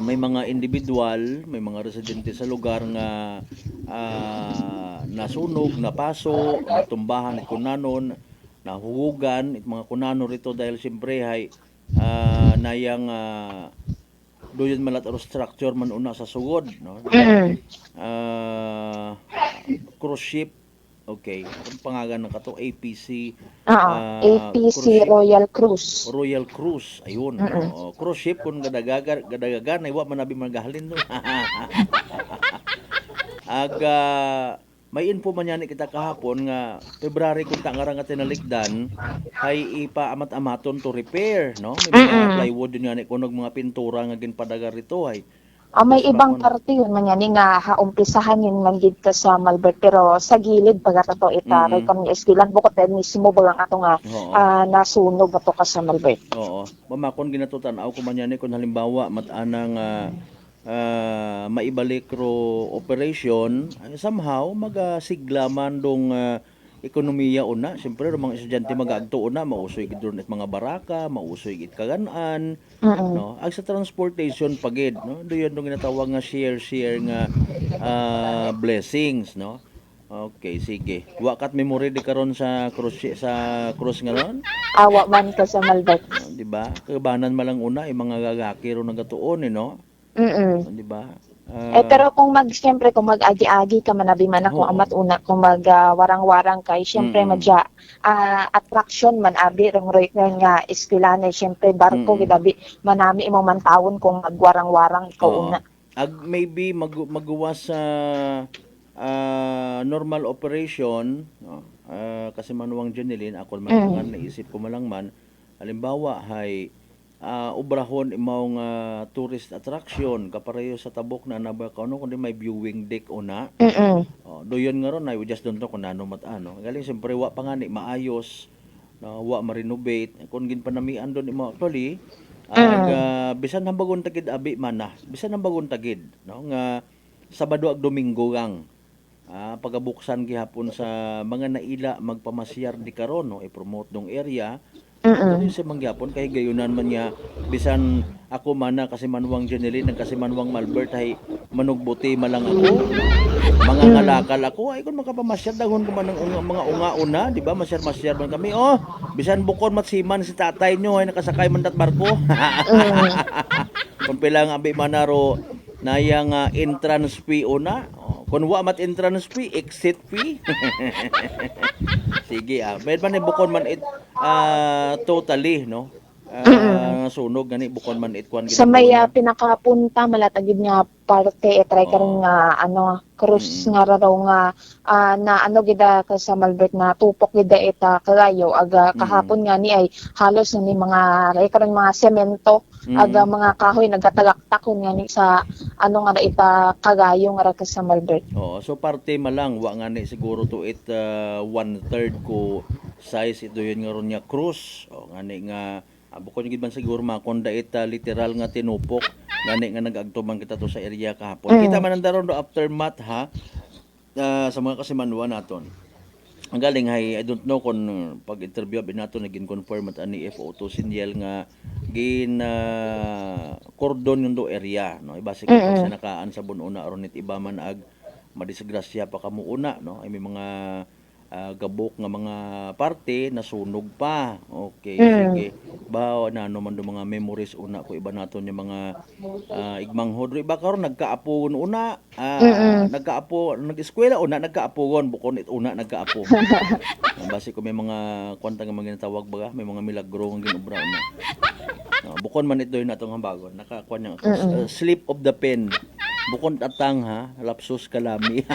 may mga individual may mga residente sa lugar nga nasunog napaso natumbahan at kunanon nahuhugan at mga kunano rito dahil siyempre hay nayang doon malat or structure man una sa sugod no cruise ship okay ang pangalan ng kato APC APC Royal Cruise ayun cruise ship kun gadagagan ay wa man abi magahalin no aga may info man yan kita kahapon nga February kung tangarang nga tinalikdan ay ipa-amat-amaton to repair no may mga plywood yun nga kunog mga pintura nga ginpadagar rito ay may ibang parte yun man yan nga haumpisahan yun man gid ka sa Malbert pero sa gilid pagkatato ita ray kami eskwelahan bukod mismo bagang ato nga nasunog ato ka sa Malbert. Oo mamakon ginatutan-aw ko man yan kun halimbawa mat-anang maibalik ro operation somehow magasigla man dong ekonomiya una siyempre ro mga estudyante mag-agto una mausoy gid ron mga baraka mausoy gid kagan-an no ag sa transportation pagid no doyon dong ginatawag nga share nga blessings no. Okay, sige. Wakat memory di karon sa cruise nga ron? Awa man ka sa Malbert. Di ba? Kabanan malang una mga gagaki ro nagatuon no. Di ba? Pero kung siyempre kung mag-agi-agi ka manabi man ako amat una kung warang-warang kay siyempre madya attraction man abi rong nga eskwelahan siyempre barko gidabi manami imong mantawon kung magwarang-warang ikaw una. Maybe magawa sa normal operation kasi Manuang Janilin ako man naisip ko malang man halimbawa hay ubrahon imong tourist attraction kapareho sa tabok na nabakano kundi may viewing deck una doyon nga ron I just don't know kung ano matano galing siyempre wa pa nga ni maayos wa ma-renovate kung ginpanamian doon imo actually bisan hambagon tagid abi man bisan hambagon tagid no nga Sabado ag Domingo gang. Pagabuksan gihapon sa mga naila magpamasyar di karon no, i-promote dong area. Dili sa mangyapon kay gayunan man niya bisan ako mana kasi manwang Jeneline kasi manwang Malbert ay manugbuti malang ako. Mga ngalakal ako ay kun makapamasyar daghon ko man ng mga unga-una, di ba? Masyar-masyar man kami. Oh, bisan bukon matsiman si tatay nyo ay nakasakay man dat barko. Kung pila nga abi manaro nayang entrance fee una. Kung wa mat entrance fee, exit fee. Sige May man bukon man it totally no. Sunog gani bukon man it kwan Sa may pinakapunta malatagid nga parte try karon nga cruise nga raw nga na gida ka sa Malbert na tupok gida ita kagayo aga kahapon nga ni ay halos ni mga karon mga semento aga mga kahoy nagatalaktakon nga ni sa nga ita kagayo nga ra ka sa Malbert. So parte malang wa nga ni siguro to it 1/3 ko size ito yun nga ron niya cruise ngani nga bukod gid man siguro makonda ita literal nga tinupok ngani nga nag-agtuman kita to sa area kahapon. Kita man daron do aftermath sa mga kasimanuan naton. Ang galing I don't know kung pag-interview binato naging confirm at ani FO2 Siniel nga gin cordon yung do area no ibase kay pag sa nakaan sa bununa aron nit iba man ag madisgrasya pa kamo una no ay may mga gabok nga mga parte nasunog pa. Okay, sige. Ba na man do mga memories una ko iba naton yung mga igmanghod iba karon nagkaapo una nagkaapo nag-eskwela una nagkaapogon bukon it una nagkaapo. Base ko may mga kwanta nga mga ginatawag baga may mga milagro nga ginobra na. Bukon man ito yung natong hambagon nakakuan yang slip of the pen. Bukon atang lapsus kalami.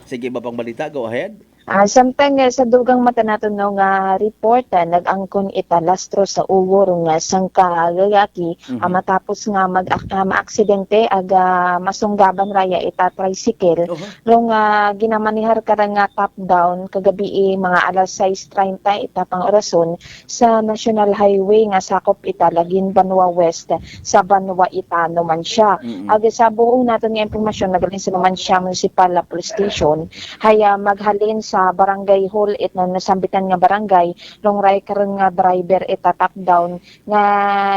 Sige ba pang balita? Go ahead. Samtang sa dugang mata naton nga report nag-angkon ita lastro sa uwor nga sangka lalaki matapos nga maaksidente aga masunggaban raya ita tricycle rong ginamanihar kara nga top down kagabi mga alas 6:30 ita pang orason sa National Highway nga sakop ita Lagin Banwa West sa Banwa Itano man siya. Aga sa buong naton nga impormasyon nagalin sa Numancia Municipal Police Station haya maghalin sa barangay hall it na nasambitan nga barangay long ray karon nga driver ita top down nga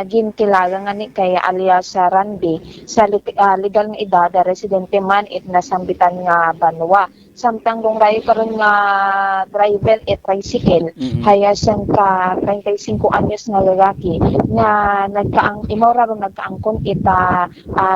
ginkilala nga ni kay alias Randy sa legal nga edad residente man it nasambitan nga Banwa samtang long ray karon nga driver it tricycle haya siyang ka 35 anyos nga lalaki nga imora ron nagkaangkon ita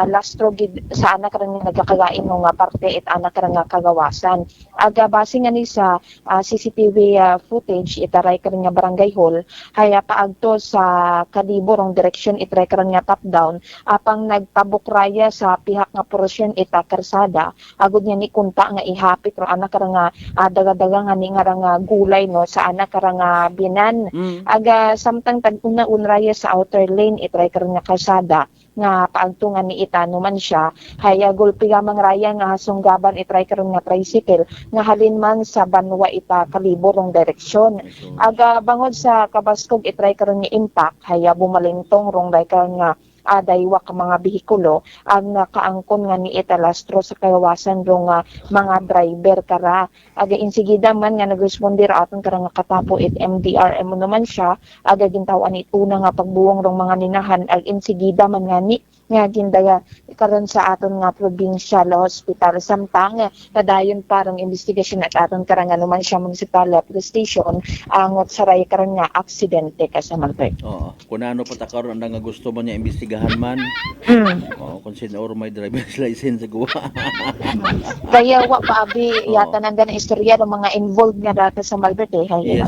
lastro gid sa anak karon nga nagakagain nga parte it anak karon nga kagawasan aga base nga ni sa CCTV footage itaray karon nga barangay hall haya paagto sa kaliborong direksyon itaray karon nga top down apang nagtabok raya sa pihak nga porosyon ita karsada agud nga ni kunta nga ihapit ro anak karon nga daga-daga nga ni nga gulay no sa anak karon nga binan aga samtang tag-una unraya sa outer lane itaray karon nga karsada nga paagtungan ni Itano man siya haya gulpi gamang raya nga hasunggaban itry karon nga tricycle nga halin man sa Banwa ita kaliborong direksyon aga bangod sa kabaskog itry karon nga impact haya bumalintong rong day karon nga daywa ka mga bihikulo ang nakaangkon nga ni italastro sa kawasan rong mga driver kara aga insigida man nga nagrespondir aton kara nga katapo it MDRM naman siya aga gintawan it una nga pagbuwong rong mga ninahan ag insigida man nga ni nga gindaga karon sa aton nga provincial hospital samtang nadayon parang investigasyon at aton kara nga naman siya municipal police station angot saray karon nga aksidente kasamantoy. Kung ano pa ta karon nga gusto mo niya imbestigahan man. Kung sino or may driver's license gawa. Kaya wa pa abi yata nandan istorya ng mga involved nga data sa Malbert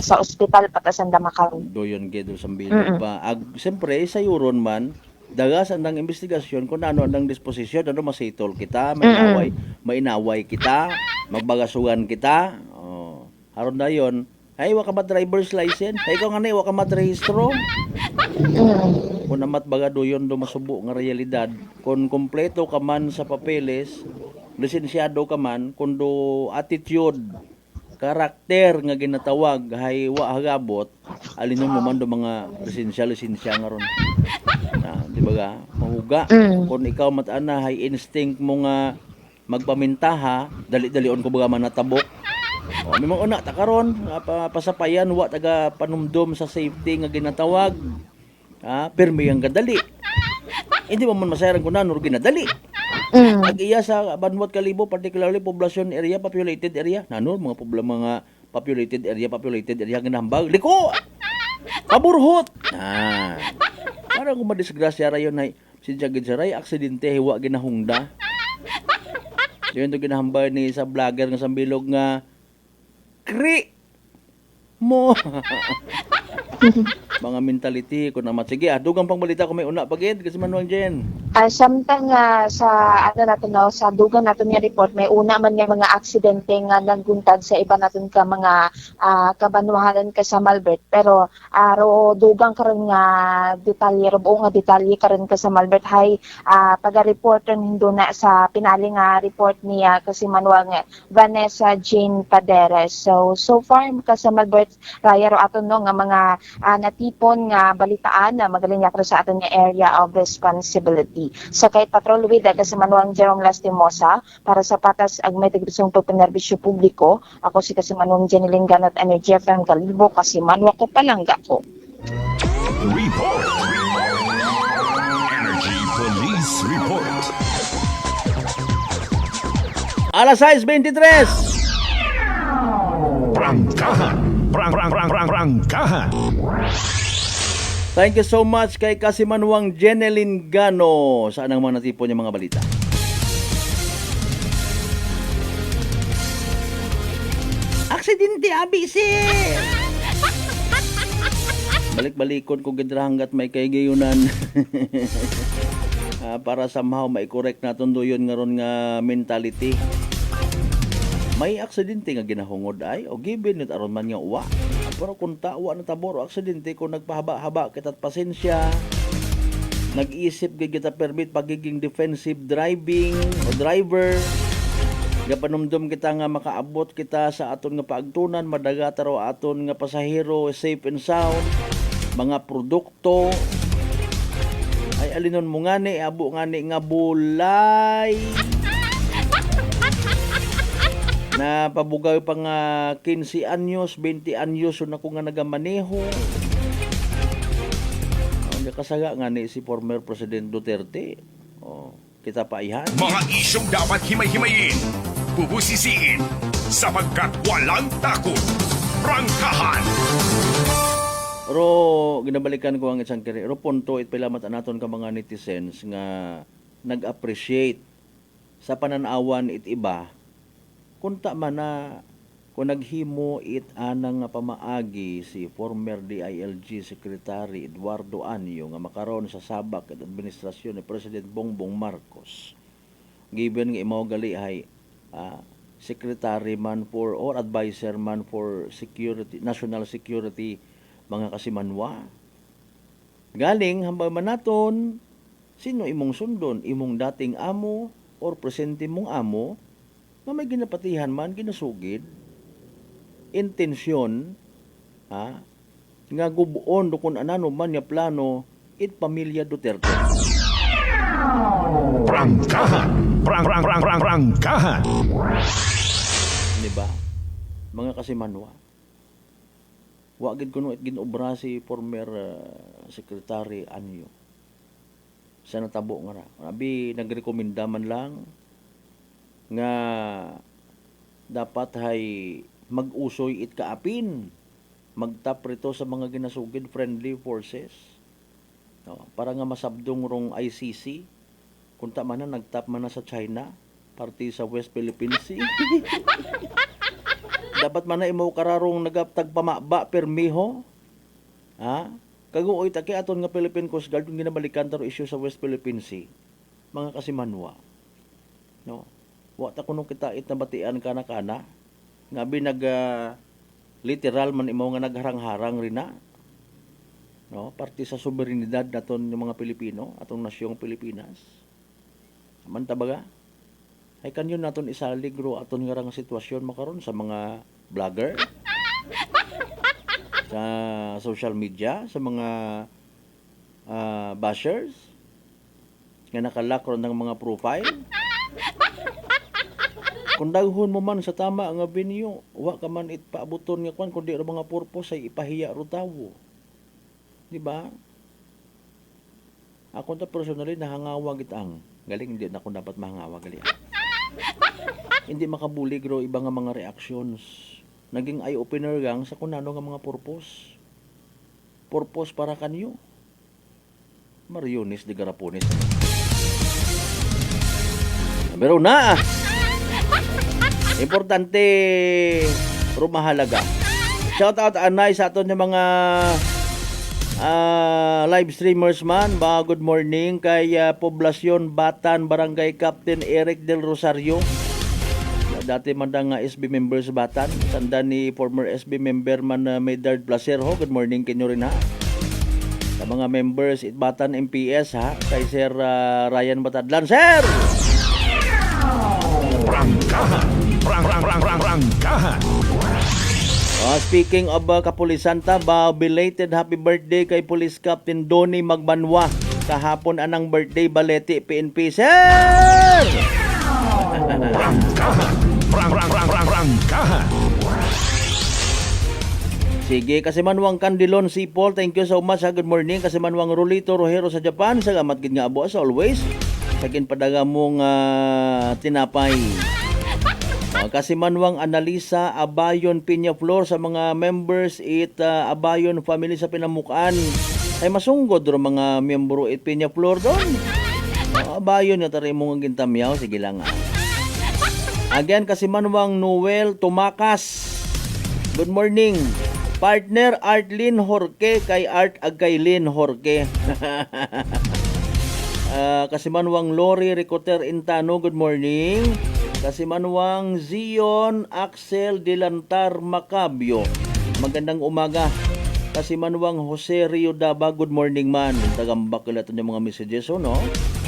sa ospital patasan Damakaron. Doyon gedo sa bilog pa. Siyempre sa yuron man dagas andang investigasyon kung ano andang disposisyon ano masitol kita mainaway kita magbagasugan kita haron dayon ay wa ka driver's license ay ikaw nga ni wa ka matrehistro kung namat baga doyon do masubo nga realidad kung kompleto ka man sa papeles lisensyado ka man kung do attitude karakter nga ginatawag hay wa hagabot alinon mo man do mga lisensya nga ron Di ba ga? Mahuga. Kung ikaw matana, high instinct mo nga magpaminta ha, dali-dalion ko baga manatabok. O, may mga una, takaron, pasapayan, wa taga panumdum sa safety nga ginatawag. Pirmi ang gadali. Hindi mo man masayaran ko na, nuro ginadali. Nag-iya sa Banwat Kalibo, particularly population area, populated area. Nanur, mga populated area, ginahambag. Liko! Paburhot! Parang kung madisgrasya rayon ay siya gidsaray, aksidente, hiwa ginahungda. Yun ito ginahambay ni sa vlogger nga sa bilog nga kri mo. Mga mentality ko naman. Sige, dugang pang balita ko may una pagid kasi Manuang Jen. Samtang sa sa dugang natin nga report, may una man nga mga aksidente nga nagguntad sa iba natin ka mga kabanwahanan ka sa Malbert. Pero ro dugang karon nga detalye, buong nga detalye karon ka sa Malbert hay pag-report hindo na sa pinali nga report niya kasi Manuang Vanessa Jane Paderes. So far ka sa Malbert raya ro aton no nga mga natipon nga balitaan na magaling nga sa aton nga area of responsibility. Sa kay Patrol Wida sa Manuang Jerome Lastimosa para sa patas ag may tigrisong pagpanerbisyo publiko. Ako si kasi Manuang Jeneline Ganot Energy FM Kalibo kasi Manwa ko palangga ko. Report. Energy Police Report. Alas 6:23. Prangkahan. Prangkahan. Thank you so much kay Kasimanwang Jeneline Gano. Saan ang mga natipon niya mga balita? Aksidente, abisi! Balik-balikon ko gidra hanggat may kaygayunan. Para somehow mai-correct naton doyon nga ron nga mentality. May aksidente nga ginahungod ay o given it aron man nga uwa. Pero kung tawa na tabor o aksidente kung nagpahaba-haba kita't pasensya, nag-isip kita permit pagiging defensive driving o driver, gapanumdum kita nga makaabot kita sa aton nga paagtunan, madaga taro aton nga pasahero safe and sound, mga produkto, ay alinon mo ngani, abo ngani nga bulay, na pabugaw pa nga 15 anyos, 20 anyos na ko nga nagamaneho. Ang kasaga nga ni si former President Duterte. Kita pa ihan. Mga isyong dapat himay-himayin, bubusisiin, sapagkat walang takot. Prangkahan. Pero ginabalikan ko ang isang kiri. Pero punto itpilamat naton ka mga netizens nga nag-appreciate sa pananawan it iba. Kunta man na kung naghimo it anang nga pamaagi si former DILG Secretary Eduardo Anyo nga makaroon sa sabak at administrasyon ni President Bongbong Marcos. Given nga imaw gali ay secretary man for or advisor man for security, national security mga kasimanwa. Galing hambay man naton sino imong sundon, imong dating amo or presente mong amo nga may ginapatihan man, ginasugid, intensyon, nga gubuon do kung anano man niya plano, it pamilya Duterte. Prangkahan. Prangkahan. Diba? Mga kasimanwa. Wagid ko no it ginobra si former Secretary Anyo. Sa natabo nga ra. Abi nagrekomenda man lang nga dapat hay mag-usoy it kaapin, magtap rito sa mga ginasugid friendly forces, para nga masabdong rong ICC kung tama na nagtap man na sa China parte sa West Philippine Sea. Dapat man na imaw kararong nagaptag pamaba permiho kaguoy taki aton nga Philippine Coast Guard yung ginabalikan taro issue sa West Philippine Sea mga kasimanwa wata kuno kita itnabatian kana nga binag literal man imaw nga nagharang-harang rina parte sa soberenidad naton yung mga Pilipino atong nasyong Pilipinas man tabaga ay kanyon naton isalig ro aton nga rang sitwasyon makaron sa mga vlogger sa social media sa mga bashers nga nakalak ron ng mga profile. Kung daghon mo man sa tama nga venue, wa ka man itpaabuton nga kwan kundi ra mga purpose ay ipahiya ro tawo. Di ba? Ako ta personally nahangawa gitang. Galing hindi na ako dapat mahangawa gali. Hindi makabulig ro iba nga mga reactions. Naging eye opener gang sa kunano nga mga purpose. Purpose para kanyo. Mariones de Garapones. Pero na! Importante pero mahalaga. Shout out anay sa aton yung mga live streamers man. Good morning kay Poblasyon Batan Barangay Captain Eric Del Rosario. Dati man nga SB members Batan. Sanda ni former SB member man Maydard Placerho. Good morning kinyo rin ha. Sa mga members Batan MPS ha. Kay Sir Ryan Batadlan. Sir! Rangkahan! Rangkahan! Speaking of Kapulisan ta, belated happy birthday kay Police Captain Donnie Magbanwa. Kahapon anang birthday baleti PNP. Sir! Rangkahan! Sige, Kasimanwang Candilon si Paul, thank you so much. Good morning, Kasimanwang Rolito Rojero sa Japan. Salamat gid nga abo as always. Sagin padaga mong tinapay. Kasimanwang Analisa Abayon Peñaflor sa mga members Abayon family sa Pinamukaan. Ay masunggod ro mga miyembro Peñaflor doon. Abayon na tari mong gintamyaw. Sige lang Again, Kasimanwang Noel Tumakas. Good morning. Partner Artlin Jorge kay Art Agaylin Jorge. Kasimanwang Lori Ricoter Intano, good morning. Kasimanwang Zion Axel Dilantar Macabio, magandang umaga. Kasimanwang Jose Rio Daba, good morning man. Tagambak ulit yung mga messages no?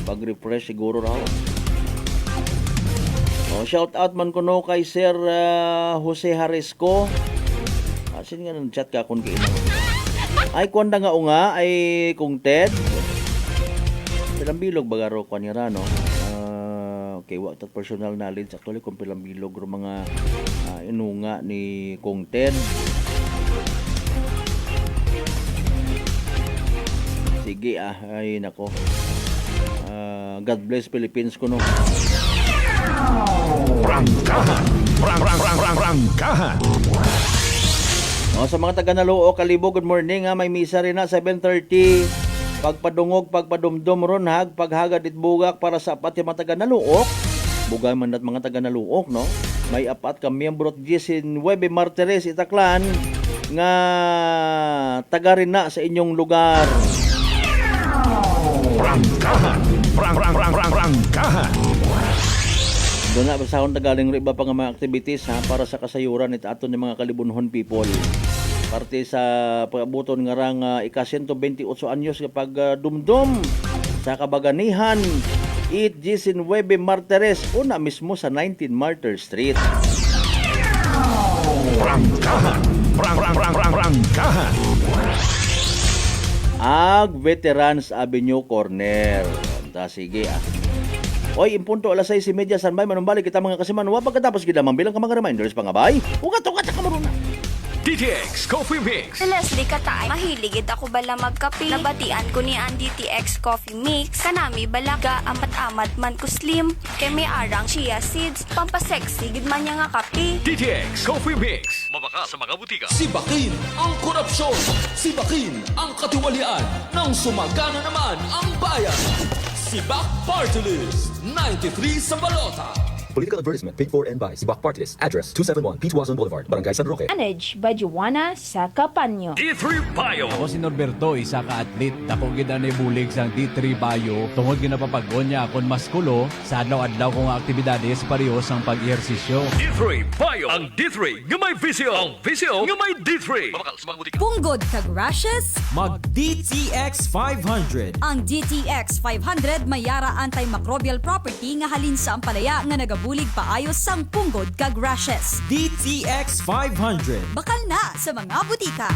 Pag-refresh siguro raw. Shout out man ko no kay Sir Jose Haresco. Asin nga nang chat ka kung kaino. Ay kwanda nga nga ay kung Ted. Pilambilog bagaro ko nira no. Okay, what that personal knowledge actually kung pilambilog ro mga inunga ni Kung Ted. Sige ay nako. God bless Philippines ko no. Rangkahan. Rangkahan. Sa mga taga Naluo, Kalibo, good morning ha. May misa rin na 7:30. Pagpadungog, pagpadumdum ron hag, paghagad itbugak para sa apat yung mga taga Naluok. Bugay man at mga taga Naluok, no? May apat ka miyembro J.C. Webe Martires Itaklan nga taga rin na sa inyong lugar. Rangkahan. Rangkahan. Doon na basahon na galing iba pa nga mga activities ha, para sa kasayuran ito aton ng mga Kalibunhon people. Parte sa pag-abuton nga rang ika-128 anyos kapag dumdum sa kabaganihan J.C. Webe Martires una mismo sa 19 Martyr Street. Rangkahan. Rangkahan. Ag Veterans Avenue Corner. Sige Oy, impunto alas 6:30 sanbay manumbalik kita mga Kasimanwa pagkatapos kita mambilang ka mga reminders pangabay. Ugat-ugat sa kamaruna. DTX Coffee Mix. Leslie Katay, mahiligid ako bala magkape. Nabatian ko ni ang DTX Coffee Mix. Kanami bala ga amat-amat man ko slim. Kay may arang chia seeds. Pampasexy gid man niya nga kape. DTX Coffee Mix. Mabaka sa mga butika. Sibakin ang korupsyon. Sibakin ang katiwalian. Nang sumagana naman ang bayan. Sibak Party List 93 sa balota. Political advertisement paid for and by Sibak Party List. Address 271 Pitwazon Boulevard, Barangay San Roque. Managed by Joanna Sacapanyo. D3 Bio. Ako si Norberto, isa ka atlet. Dako gid na bulig sang D3 Bio. Tungod ginapapagon niya akon maskulo sa adlaw-adlaw kong aktibidades pareho sang pag-ehersisyo. D3 Bio. Ang D3 nga may visyo. Ang visyo nga may D3. Punggod kag rashes. Mag DTX 500. Ang DTX 500 may yara antimicrobial property nga halin sa ampalaya nga nagabulig paayos sang punggod kag rashes. DTX 500. Bakal na sa mga butika.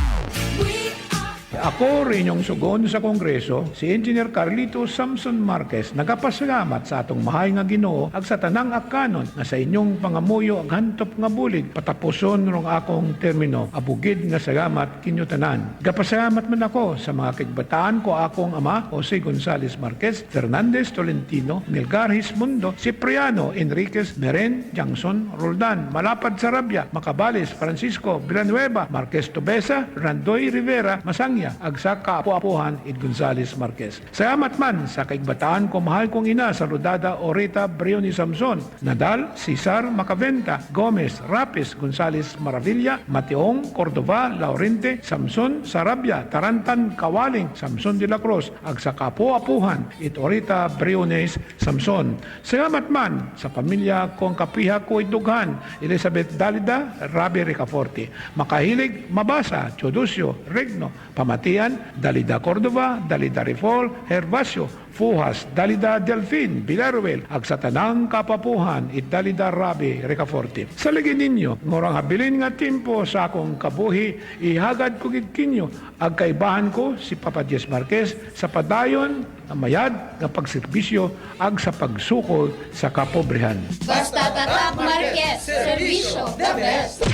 We are Ako rin yung sugon sa Kongreso, si Engineer Carlito Samson Marquez, nagapasalamat sa atong mahay nga Ginoo ag sa tanang akanon na sa inyong pangamuyo ag hantop nga bulig patapuson rong akong termino. Abugid nga salamat kinyo tanan. Gapasalamat man ako sa mga kigbataan ko akong ama Jose Gonzales Marquez, Fernandez Tolentino, Melgar Hismundo, Cipriano Enriquez, Meren Jangson Roldan, Malapad Sarabia, Macabales Francisco Villanueva, Marquez Tobesa, Randoy Rivera, Masangya, ag sa kaapu-apuhan Ed Gonzales Marquez. Salamat man sa kaigbataan ko mahal kong ina sa Rodada Orita Brioni Samson, Nadal, Cesar Macaventa, Gomez, Rapis, Gonzales Maravilla, Mateong, Cordova, Laurente, Samson, Sarabia, Tarantan, Kawaling, Samson de la Cruz, ag sa kaapu-apuhan Ed Orita Briones Samson. Salamat man sa pamilya kong kapiha ko idughan, Elizabeth Dalida, Rabi Ricaforte, Makahilig, Mabasa, Chodusio, Regno, Pamatian, Dalida Cordova, Dalida Rifol, Hervasio, Fuhas, Dalida Delfin, Villaruel, ag sa tanang kapapuhan, it Dalida Rabi Ricaforte. Sa lagi ninyo, ngorang habilin nga timpo sa akong kabuhi, ihagad ko gidkinyo, ag kaibahan ko si Papa Diez Marquez sa padayon, na mayad, nga pagserbisyo, ag sa pagsukol sa kapobrehan. Basta tatak Marquez, servisyo the best.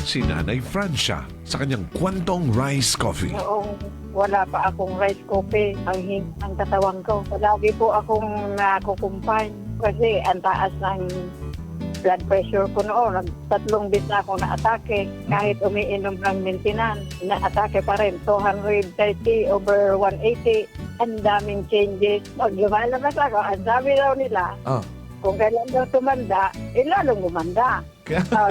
Si Nanay Francia sa kanyang kwantong rice coffee. Noong wala pa akong rice coffee, ang katawan ko. Lagi po akong nakukumpay kasi ang taas ng blood pressure ko noon. 3 bis na ako na-atake. Kahit umiinom ng maintenance, na-atake pa rin. 230/180. Ang daming changes. Pag lumalabas ako, ang sabi daw nila, kung kailan daw tumanda, lalong gumanda.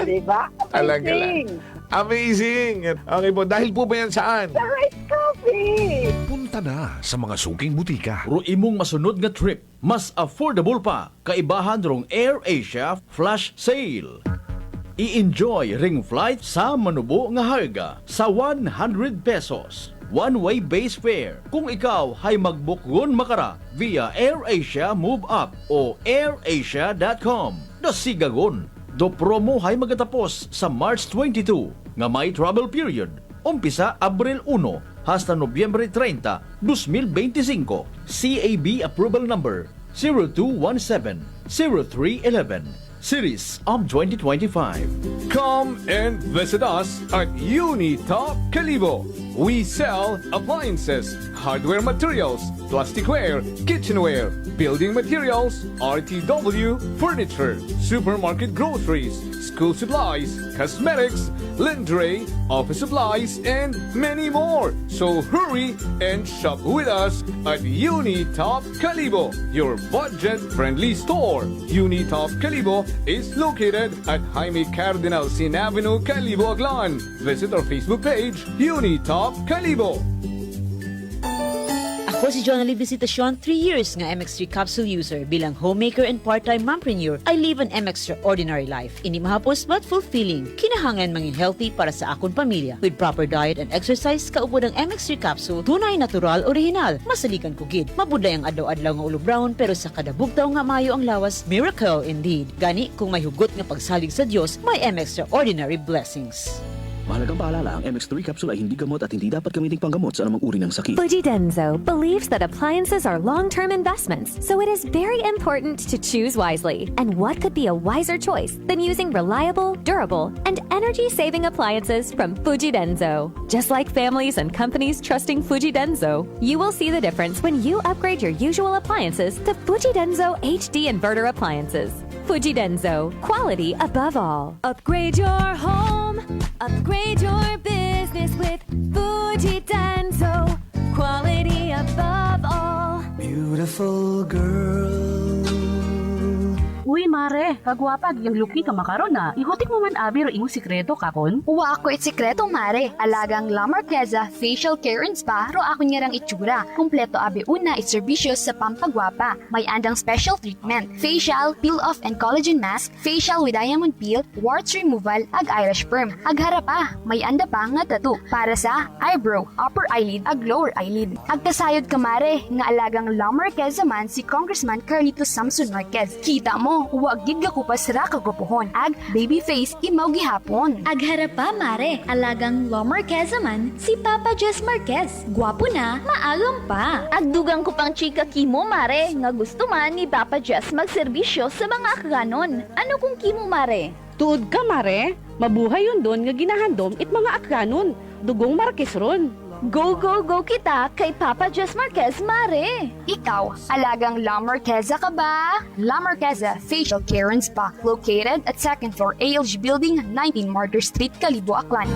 Diba? Amazing! Amazing! Okay po, dahil po ba yan saan? Sa rice coffee! Punta na sa mga suking butika. Ro imong masunod nga trip, mas affordable pa, kaibahan rong AirAsia Flash Sale. I-enjoy ring flight sa manubo nga harga sa 100 pesos. One-way base fare. Kung ikaw ay magbukgon makara via AirAsia Move Up o airasia.com. Dasigagon. Do promo ay magatapos sa March 22 nga may travel period. Umpisa Abril 1 hasta Nobyembre 30, 2025. CAB approval number 0217-0311. Series of 2025. Come and visit us at Unitop Calibo. We sell appliances, hardware materials, plasticware, kitchenware, building materials, RTW, furniture, supermarket groceries, school supplies, cosmetics, lingerie, office supplies, and many more. So hurry and shop with us at Unitop Calibo, your budget-friendly store. Unitop Calibo is located at Jaime Cardinal Sin Avenue, Calibo, Aglan. Visit our Facebook page, Unitop Calibo. Ako si Jonalie Visitacion, 3 years nga MX3 capsule user. Bilang homemaker and part-time mompreneur, I live an extraordinary life. Ini mahapos but fulfilling. Kinahanglan mangin healthy para sa akong pamilya. With proper diet and exercise, kaupod ang MX3 capsule, tunay, natural, original. Masalikan ko gid. Mabudlay ang adlaw-adlaw nga ulo brown, pero sa kada bugtaw nga mayo ang lawas, miracle indeed. Gani, kung may hugot nga pagsalig sa Dios, may extraordinary blessings. Mahalagang paalala, ang MX3 capsule ay hindi gamot at hindi dapat gamiting panggamot sa anumang uri ng sakit. Fujidenzo believes that appliances are long-term investments, so it is very important to choose wisely. And what could be a wiser choice than using reliable, durable, and energy-saving appliances from Fujidenzo? Just like families and companies trusting Fujidenzo, you will see the difference when you upgrade your usual appliances to Fujidenzo HD inverter appliances. Fujidenzo, quality above all. Upgrade your home, upgrade your business with Fujidenzo, quality above all. Beautiful girl. Uy, mare, kagwapag yung luki ka makaron na. Ihutik mo man abi ro imong sikreto kakon. Uwa ako sikreto, mare. Alagang La Marqueza Facial Care and Spa ro ako niyarang itsura. Kumpleto abi una iservisyo sa pampagwapa. May andang special treatment, facial, peel-off and collagen mask, facial with diamond peel, warts removal, ag eyelash perm. Ag harapa, may anda pa nga tattoo para sa eyebrow, upper eyelid, ag lower eyelid. Ag kasayod ka, mare, nga alagang La Marqueza man si Congressman Carlito Samson Marquez. Kita mo, no, huwag gid ko pa sira kagupuhon. Ag baby face imaw gihapon. Agharapa mare, alagang Lo Marquez man si Papa Jess Marquez. Gwapo na, maagam pa. Agdugang ko pang chika kimo mare, nga gusto man ni Papa Jess magserbisyo sa mga akganon. Ano kung kimo mare? Tuod ka, mare. Mabuhay yun doon nga ginahandom it mga akganon. Dugong Marquez ron. Go, go, go kita kay Papa Jess Marquez, mare! Ikaw, alagang La Marqueza ka ba? La Marqueza Facial Care and Spa, located at 2nd floor ALG Building, 19 Martyr Street, Calibo, Aklan.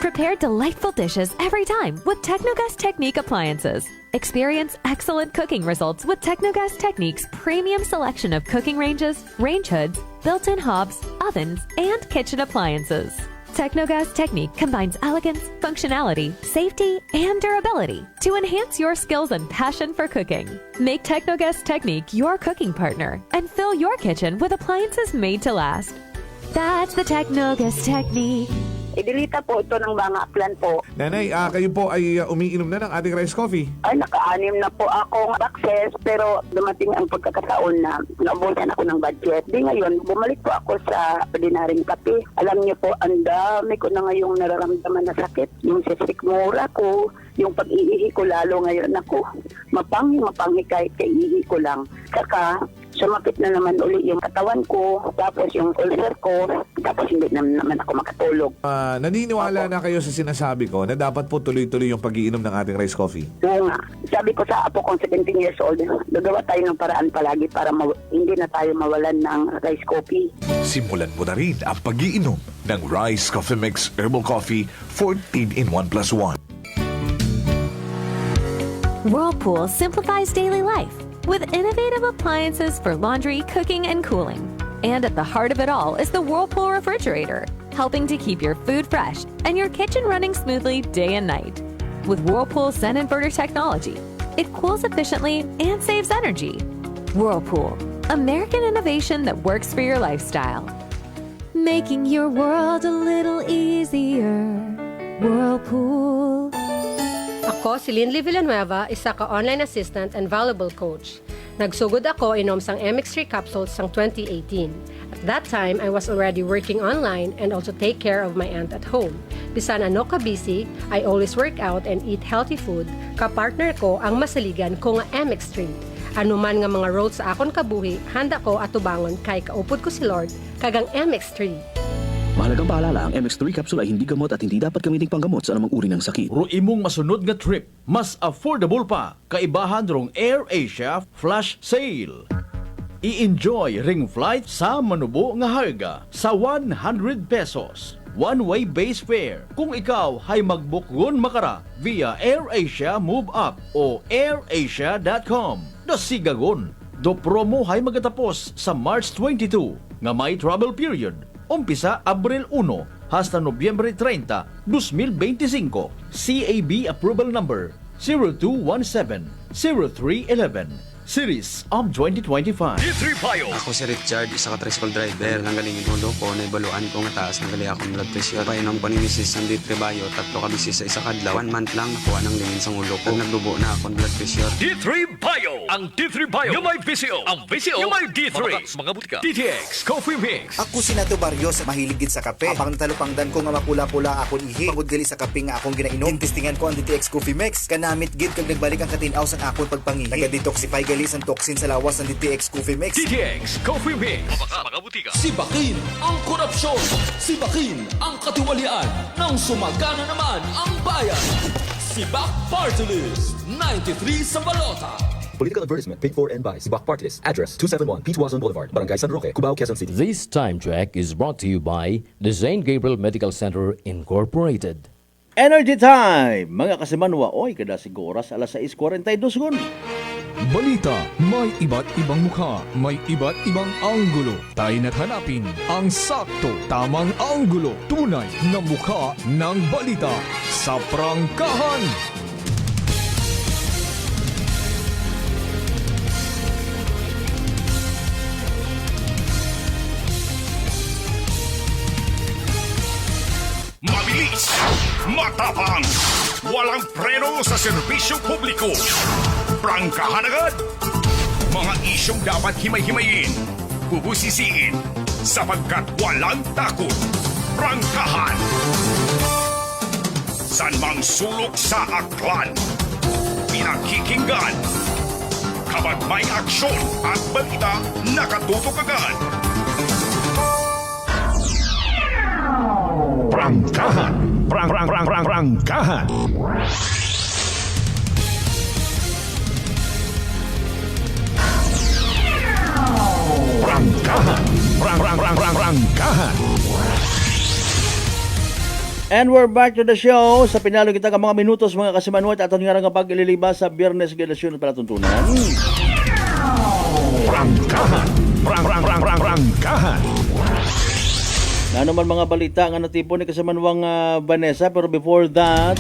Prepare delightful dishes every time with Technogas Technique appliances. Experience excellent cooking results with Technogas Technique's premium selection of cooking ranges, range hoods, built-in hobs, ovens, and kitchen appliances. Technogas Technique combines elegance, functionality, safety, and durability to enhance your skills and passion for cooking. Make Technogas Technique your cooking partner and fill your kitchen with appliances made to last. That's the Technogas Technique. Idilita po ito ng mga aklan po. Nanay, kayo po ay umiinom na ng ating rice coffee. Ay, naka-anim na po akong access, pero dumating ang pagkakataon na naubusan ako ng budget. Di ngayon, bumalik po ako sa ordinaryong kape. Alam niyo po, ang dami ko na ngayong nararamdaman na sakit. Yung sisikmura ko, yung pag-iihi ko lalo ngayon ako. Mapanghi kahit kaiihi ko lang. Saka, sumapit na naman uli yung katawan ko, tapos yung ulcer ko, tapos hindi naman ako makatulog. Naniniwala na kayo sa sinasabi ko na dapat po tuloy-tuloy yung pag-iinom ng ating rice coffee? Oo nga. Sabi ko sa apo kong 17 years old, gagawa tayo ng paraan palagi para hindi na tayo mawalan ng rice coffee. Simulan mo na rin ang pag-iinom ng Rice Coffee Mix Herbal Coffee 14 in 1 plus 1. Whirlpool simplifies daily life with innovative appliances for laundry, cooking, and cooling. And at the heart of it all is the Whirlpool refrigerator, helping to keep your food fresh and your kitchen running smoothly day and night. With Whirlpool Sun Inverter technology, it cools efficiently and saves energy. Whirlpool, American innovation that works for your lifestyle. Making your world a little easier. Whirlpool. Ako si Linley Villanueva, isa ka online assistant and valuable coach. Nagsugod ako inom sang MX3 capsules sang 2018. At that time, I was already working online and also take care of my aunt at home. Bisan ano ka busy, I always work out and eat healthy food. Kapartner ko ang masaligan ko nga MX3. Ano man nga mga roads sa akon kabuhi, handa ko atubangon kay kaupod ko si Lord kagang MX3. Mahalagang paalala, ang MX3 capsule ay hindi gamot at hindi dapat gamiting panggamot sa anumang uri ng sakit. Ro imong masunod nga trip, mas affordable pa, kaibahan rong AirAsia Flash Sale. I-enjoy ring flight sa manubo nga harga sa 100 pesos. One-way base fare. Kung ikaw ay mag-book ron makara via AirAsia Move Up o airasia.com. Dasigagon. Do promo ay magatapos sa March 22 nga may travel period. Umpisa Abril 1 hasta Nobyembre 30, 2025. CAB Approval Number 0217-0311. Series of 2025. Ako si Richard, isa ka tricycle driver. Nanggaling yung ulo ko, naibaluan ko nga taas, nanggali akong blood pressure. Painom ko ni Mrs. ng D3 Bio, 3 ka bisis sa isa kadlaw. 1 month lang, nakuha ng lingin sa ulo ko. Nagdubo na akong blood pressure. D3 Bio! Ang D3 Bio yung may VCO. Ang VCO yung may D3. Mga butika. DTX Coffee Mix. Ako si Nato Barrios, mahiligid sa kape. Apang natalupangdan ko nga mapula-pula akong ihi. Pagod gali sa kape nga akong ginainom. Intistingan ko ang DTX Coffee Mix. Kanamit gid kag nagbalik ang katinaw sa akong pagpangihi. Naga-detoxify ang toxin sa lawas ng DTX Coffee Mix. DTX Coffee Mix. Mga butika. Sibakin ang korupsyon. Sibakin ang katiwalian. Nang sumagana naman ang bayan. Sibak Party List 93 sa balota. Political advertisement paid for and by Sibak Party List. Address 271 Pitwazon Boulevard, Barangay San Roque, Cubao, Quezon City. This time check is brought to you by the St. Gabriel Medical Center Incorporated. Energy Time! Mga kasimanwa, oy, kada siguras alas 6:42 gun. Balita, may iba't ibang mukha, may iba't ibang anggulo. Tayo na't hanapin ang sakto, tamang anggulo, tunay na mukha ng balita sa prangkahan. Mabilis, matapang, Walang preno sa serbisyo publiko. Prangkahan agad. Mga isyong dapat himay-himayin, bubusisiin, sapagkat walang takot. Prangkahan. San mang sulok sa aklan, pinakikinggan. Kapag may aksyon at balita, nakatutok agad. Prangkahan. Prangkahan. Prangkahan. And we're back to the show. Sa pinalo kita ka mga minutos, mga kasimanwat, aton nga nga pag-ililiba sa Biyernes Relasyon at Palatuntunan. Prangkahan. Prangkahan. Ano man mga balita nga natipon ni kasimanwang Vanessa, pero before that,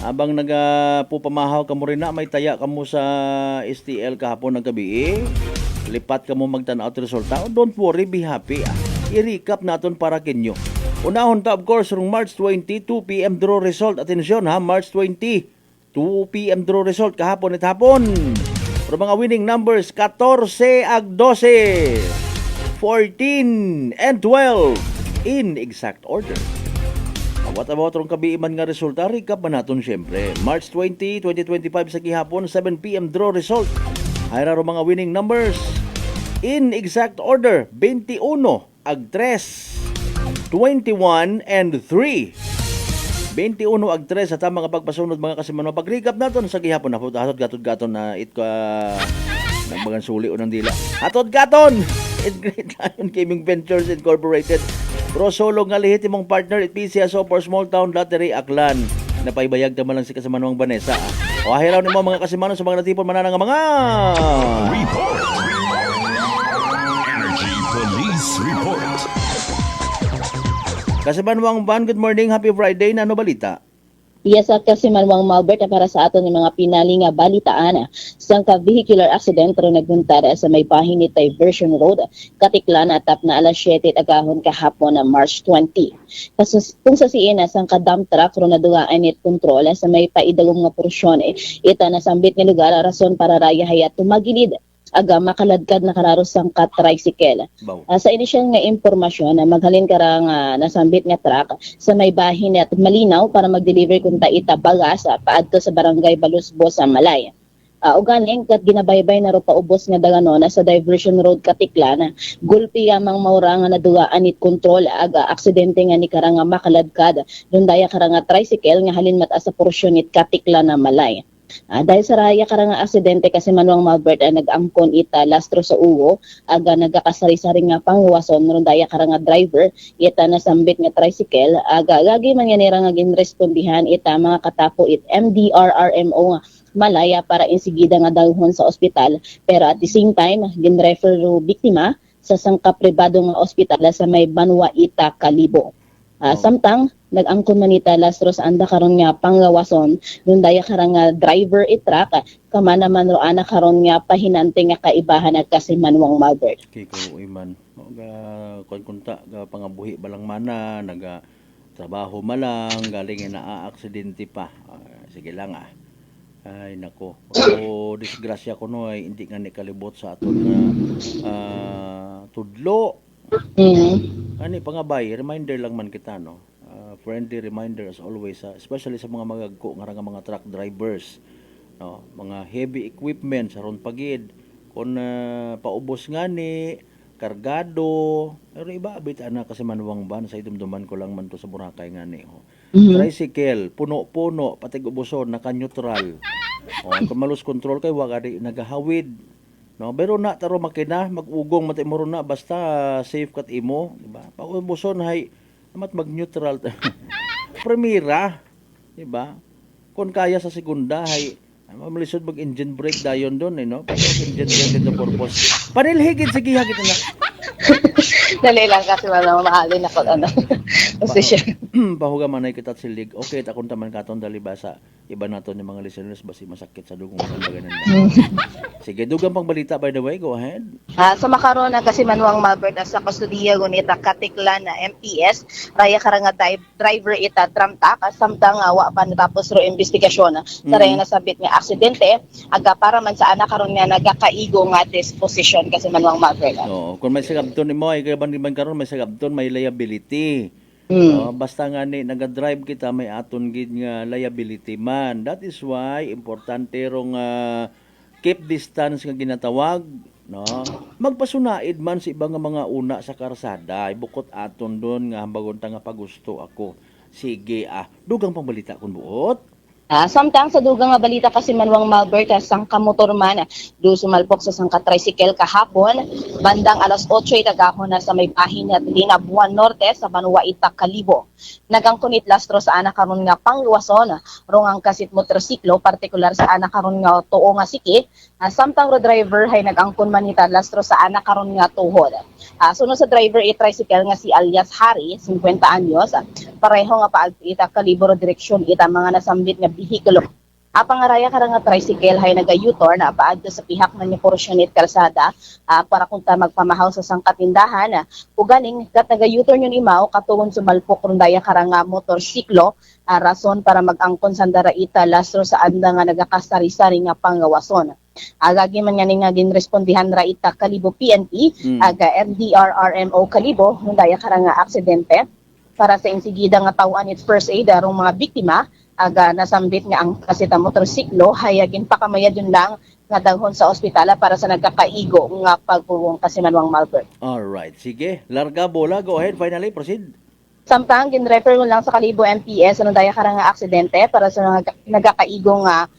abang nagpupamahaw ka mo rin na, may taya ka mo sa STL kahapon ng gabi, lipat ka mo magtanaw at resulta. Don't worry, be happy. I-recap natin para kinyo. Unahon ta, of course, rung March 20, 2 p.m. draw result. Atensyon ha, March 20, 2 p.m. draw result kahapon at hapon. Pero mga winning numbers, 14 ag 12, 14 and 12 in exact order. What about rung kabiiman nga resulta? Recap ba natin syempre. March 20, 2025 sa gihapon, 7 p.m. draw result. Hayra rung mga winning numbers in exact order, 21 ag 3, 21 and 3. 21 ag 3 sa tamang pagpasunod mga kasimanwa. Pag-recap natin sa gihapon na hatod gaton na nagbagan suli o ng dila. Hatod gaton! It's Great Lion Gaming Ventures Incorporated. Pro solo nga lihit imong partner at PCSO for Small Town Lottery Aklan. Napaibayag naman lang si kasimanwang Vanessa. O ahiraw ni mga kasimanwa sa mga natipon mananang mga Report. Energy Police Report. Kasimanwang Van, good morning, happy Friday, na ano balita? Yes, at Kasimanwang Malbert, para sa aton ng mga pinali nga balitaan sang ka-vehicular accident ro nagduntar sa may bahin ni Diversion Road, Katiklan at tap na alas 7 agahon kahapon na March 20. Kung sa siina sang ka-dump truck ro nadugaan it kontrol sa may paidagom nga porsyon ita nasambit nga lugar rason para raya hayat tumagilid aga makaladkad na kararos sang ka-tricycle. Sa inisyal nga impormasyon na maghalin karang nasambit nga truck sa may bahin at malinaw para mag-deliver kung ita bagas paadto sa barangay Balusbo sa Malay. Ugaling kat ginabaybay na ro paubos nga daganon sa Diversion Road Katiklan, gulpi amang maura nga nadugaan it control aga aksidente nga ni karang makaladkad dundaya karang tricycle nga halin mata sa porsyon it Katiklan na Malay. Dahil sa raya karang aksidente kasi Manuang Malbert nag-angkon ita lastro sa uwo aga nagakasari-sari nga pangwason rundaya karang driver ita nasambit nga tricycle aga gagi man nga nira nga ginrespondihan ita mga katapo it MDRRMO Malaya para insigida nga dawhon sa ospital pero at the same time ginrefer ro biktima sa sangka pribado nga ospital sa may Banwa ita Kalibo. Samtang nag-angkon manita lastros anda karon nga panglawason dundaya karang nga driver itrak kamana man ro ana karon nga pahinante nga kaibahan at Kasimanwang Malbert. Okay ko iman kunta ga pangabuhi balang mana naga trabaho malang galing na aksidente pa. Sige lang ay nako. Disgrasya ko no ay hindi nga ni kalibot sa aton nga tudlo. Ani pangabay reminder lang man kita no. Friendly reminder as always especially sa mga magagko nga mga truck drivers no, mga heavy equipment sa ron pagid kun paubos nga ni kargado pero iba abit ana kasi manuwang ban sa idumduman ko lang man to sa Boracay nga ni tricycle puno-puno patig ubuson naka neutral kung malus control kay wa gadi nagahawid no pero na taro makina magugong mati mo na basta safe kat imo di ba paubuson hay amat mag-neutral. Primera, di ba? Kung kaya sa segunda, hay malisod mag-engine brake dayon doon, no? Engine brake ito purpose. Panilhigid, sige, hagit na. Dali lang kasi mahalin ako, position. Pahugaman na kita silig. Okay, takon taman katon dali ba sa iba naton yung mga listeners basi masakit sa dugong mga ganun. Sige, dugang pang balita by the way, go ahead. Sa makaroon na kasi Manuang Malbert sa kustodiya gunita katiklan na MPS raya karanga driver ita tramta samtang wa pa natapos ro investigasyon sa raya nasabit nga aksidente aga para man sa anak karon nga nagakaigo nga disposition kasi Manuang Malbert. Oo, kung may sagabton nimo ay kay ban karon may sagabton may liability. Basta nga ni naga-drive kita may aton gid nga liability man. That is why importante rong keep distance nga ginatawag, no? Magpasunaid man sa ibang mga una sa karsada, ibukot aton doon nga hambagon ta nga pagusto ako. Sige dugang pambalita kun buot. Samtang sa dugang nga balita kasi Manuang Malbert sang kamotor man do sumalpok sa sang tricycle kahapon bandang alas 8 tagahon na sa may bahin at Lina Buwan Norte sa Banwa Ita Kalibo. Nagangkunit lastro sa anak karon nga pangluwason rongang kasit motorsiklo partikular sa anak karon nga tuo nga siki samtang ro driver hay nagangkon man ita lastro sa anak karon nga tuhod. Sunod sa driver tricycle nga si alias Harry 50 anyos pareho nga paagti ita Kalibo ro direksyon ita mga nasambit nga bihikulo. Pangaraya karang nga tricycle hay naga-U-turn paadto sa pihak man ni porsyon kalsada para kung ta magpamahaw sa sangkatindahan ugaling kat naga-U-turn yun imaw katuon sumalpok ron daya karang nga motorsiklo rason para mag-angkon sandara ita lastro sa anda nga nagakasari-sari nga pangawason. Agagi man nga ginrespondihan ra ita Kalibo PNP aga MDRRMO Kalibo daya karang nga aksidente para sa insigida nga tawan its first aid arong mga biktima aga nasambit nga ang kasita motorsiklo hayagin pakamayad yun lang nga daghon sa ospitala para sa nagkakaigo nga pagpulong kasi Manuang Malbert. Alright, sige. Larga bola, go ahead, finally proceed. Samtang ginrefer mo lang sa Kalibo MPS daya karang nga aksidente para sa nagkakaigo nga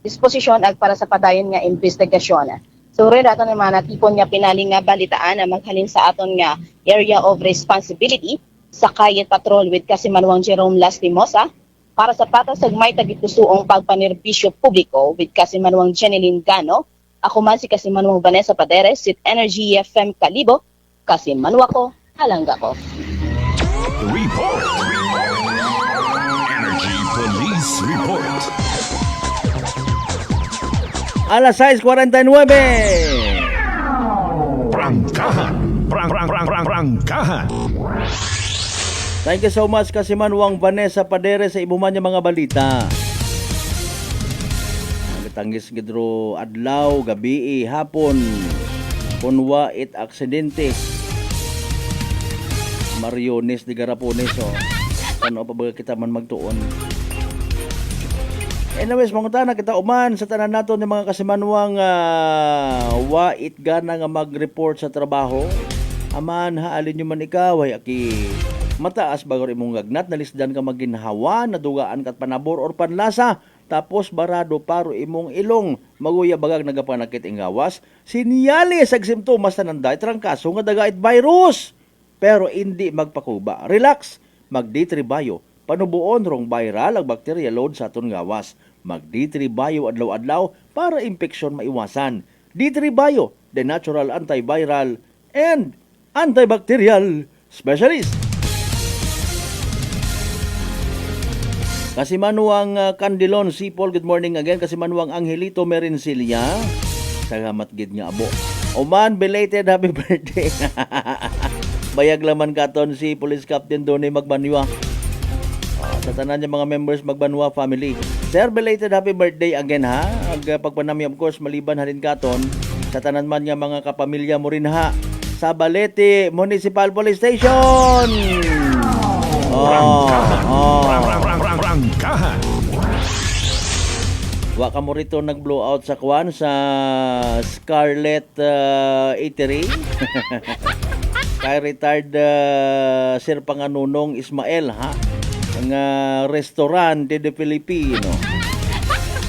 disposisyon ag para sa padayon nga investigasyon. So rin aton nga natipon nga pinaling nga balitaan na maghalin sa aton nga area of responsibility sa Kayet Patrol with kasi Manuang Jerome Lastimosa para sa patas ag may tagitusuong pagpanerbisyo publiko with kasi Manuang Jeneline Gano. Ako man si kasi Manuang Vanessa Paderes, sit Energy FM Kalibo, kasi Manua ko, halangga ko. Report. Energy Police Report. Alas 6:49. Prangkahan. Prangkahan. Thank you so much kasi Manuang Vanessa Paderes sa ibuman niya mga balita. Nagtangis gidro adlaw, gabi, hapon. Kunwa it aksidente. Mariones di Garapones ano pa ba kita man magtuon. Anyways, mga na kita uman sa tanan nato ng mga kasimanwang wait gana nga mag-report sa trabaho. Aman, haalin nyo man ikaw, ay aki mataas bagor imong gagnat, nalisdan ka maginhawa, nadugaan kat panabor or panlasa, tapos barado paro imong ilong, maguya bagag nagapanakit ingawas, sinyali sa simptomas na nanday, trangkaso nga dagait virus. Pero hindi magpakuba. Relax, mag-D3 Bio, panubuon rong viral ang bacteria load sa aton gawas. Mag-D3 Bio adlaw-adlaw para infeksyon maiwasan. D3 Bio, the natural antiviral and antibacterial specialist. Kasi Manuang Candilon, Sipol, good morning again. Kasi Manuang Angelito Merincilia, salamat gid nga abo. Oman, belated happy birthday. Bayag laman katon si Police Captain Donnie Magbanwa. Sa tanan niya mga members Magbanwa family. Sir, belated happy birthday again ha. Pagpanami of course maliban halin katon sa tanan man nga mga kapamilya mo rin ha. Sa Balete Municipal Police Station. Prangkahan. Wa ka mo rito nag-blowout sa kwan sa Scarlet Eatery. Kay retired Sir Panganunong Ismael ha. Ang restaurant de Filipino.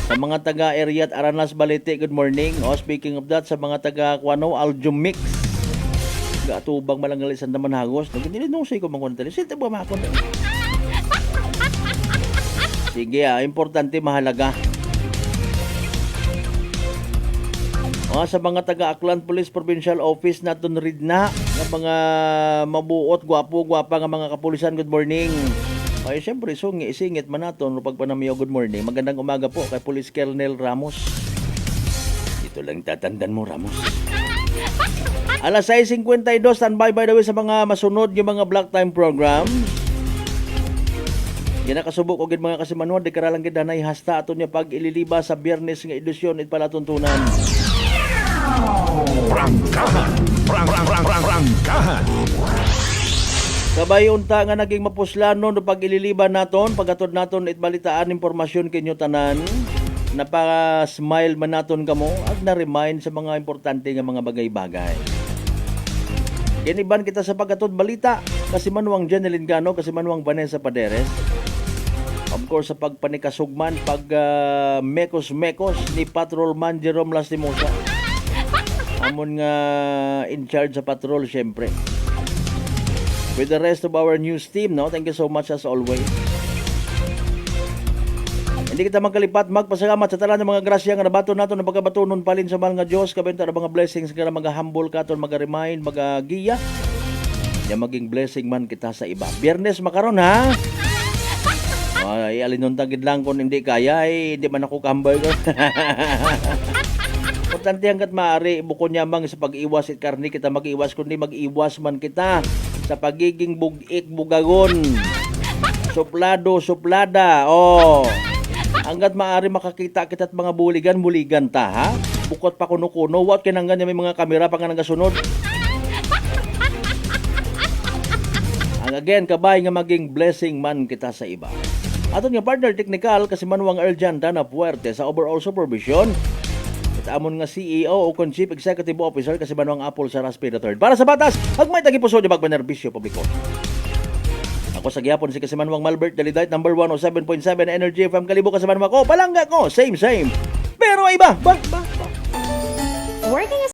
Sa mga taga-area at Aranas Balete, good morning. Speaking of that, sa mga taga-Kwano, Aljumix. Gatubang malangalisan naman hagos. Nagkinilinong ko mangkuntali. Sita ba makakuntali? Sige importante, mahalaga. Sa mga taga-Aklan Police Provincial Office naton rid na nga mga mabuot, gwapo-gwapa nga mga kapulisan, good morning. Ay, siyempre, isingit man naton pagpanamiyo, good morning. Magandang umaga po kay Police Colonel Ramos. Ito lang tatandan mo, Ramos. Alas 6:52, standby by the way sa mga masunod yung mga block time program. Yan nakasubok o gid mga kasimanuan, di karalang gid danay hasta aton niya pag ililiba sa Biyernes nga edisyon it palatuntunan. Prangkahan. Sabay unta nga naging mapuslano no pag ililiba naton, paghatod naton itbalitaan impormasyon kinyo tanan. Napaka-smile man naton kamo at na-remind sa mga importante nga mga bagay-bagay. Kiniban kita sa paghatod balita kasi manuang Jeneline Gano, kasi manuang Vanessa Paderes. Of course sa pagpanikasugman, mekos-mekos ni Patrolman Jerome Lastimosa. Amon nga in charge sa patrol syempre. With the rest of our news team, no? Thank you so much as always. Hindi kita magkalipat, magpasalamat sa talan ng mga grasya nga nabato nato na pagkabatunon palin sa mahal nga Diyos, kabenta ng mga blessings nga mag-humble ka ton, mag-remind, mag-giya. Ya maging blessing man kita sa iba. Biyernes makaron ha. Ay, alinuntagid lang kung hindi kaya, hindi man ako kambay ko. Importante hanggat maaari, bukod nyamang sa pag-iwas at karni kita mag-iwas, kundi mag-iwas man kita sa pagiging bugik, bugagon, suplado, suplada, hanggat maaari makakita kita at mga buligan ta, ha? Bukod pa kuno-kuno, what kinanggan niya may mga kamera pa nga nagasunod. Ang again, kabay nga maging blessing man kita sa iba. Aton nga partner technical kasi manuang Erjan Dana Puerte sa overall supervision. At amon nga CEO o Chief Executive Officer kasi manuang Apple sa Raspi III. Para sa batas, hagmay tagipuso di magbenerbisyo publiko. Ako sa gihapon si Kasimanwang Malbert Dalidite, number 107.7 Energy FM Kalibo. Kasimanwang ko, palangga ko, same. Pero iba, ba. Working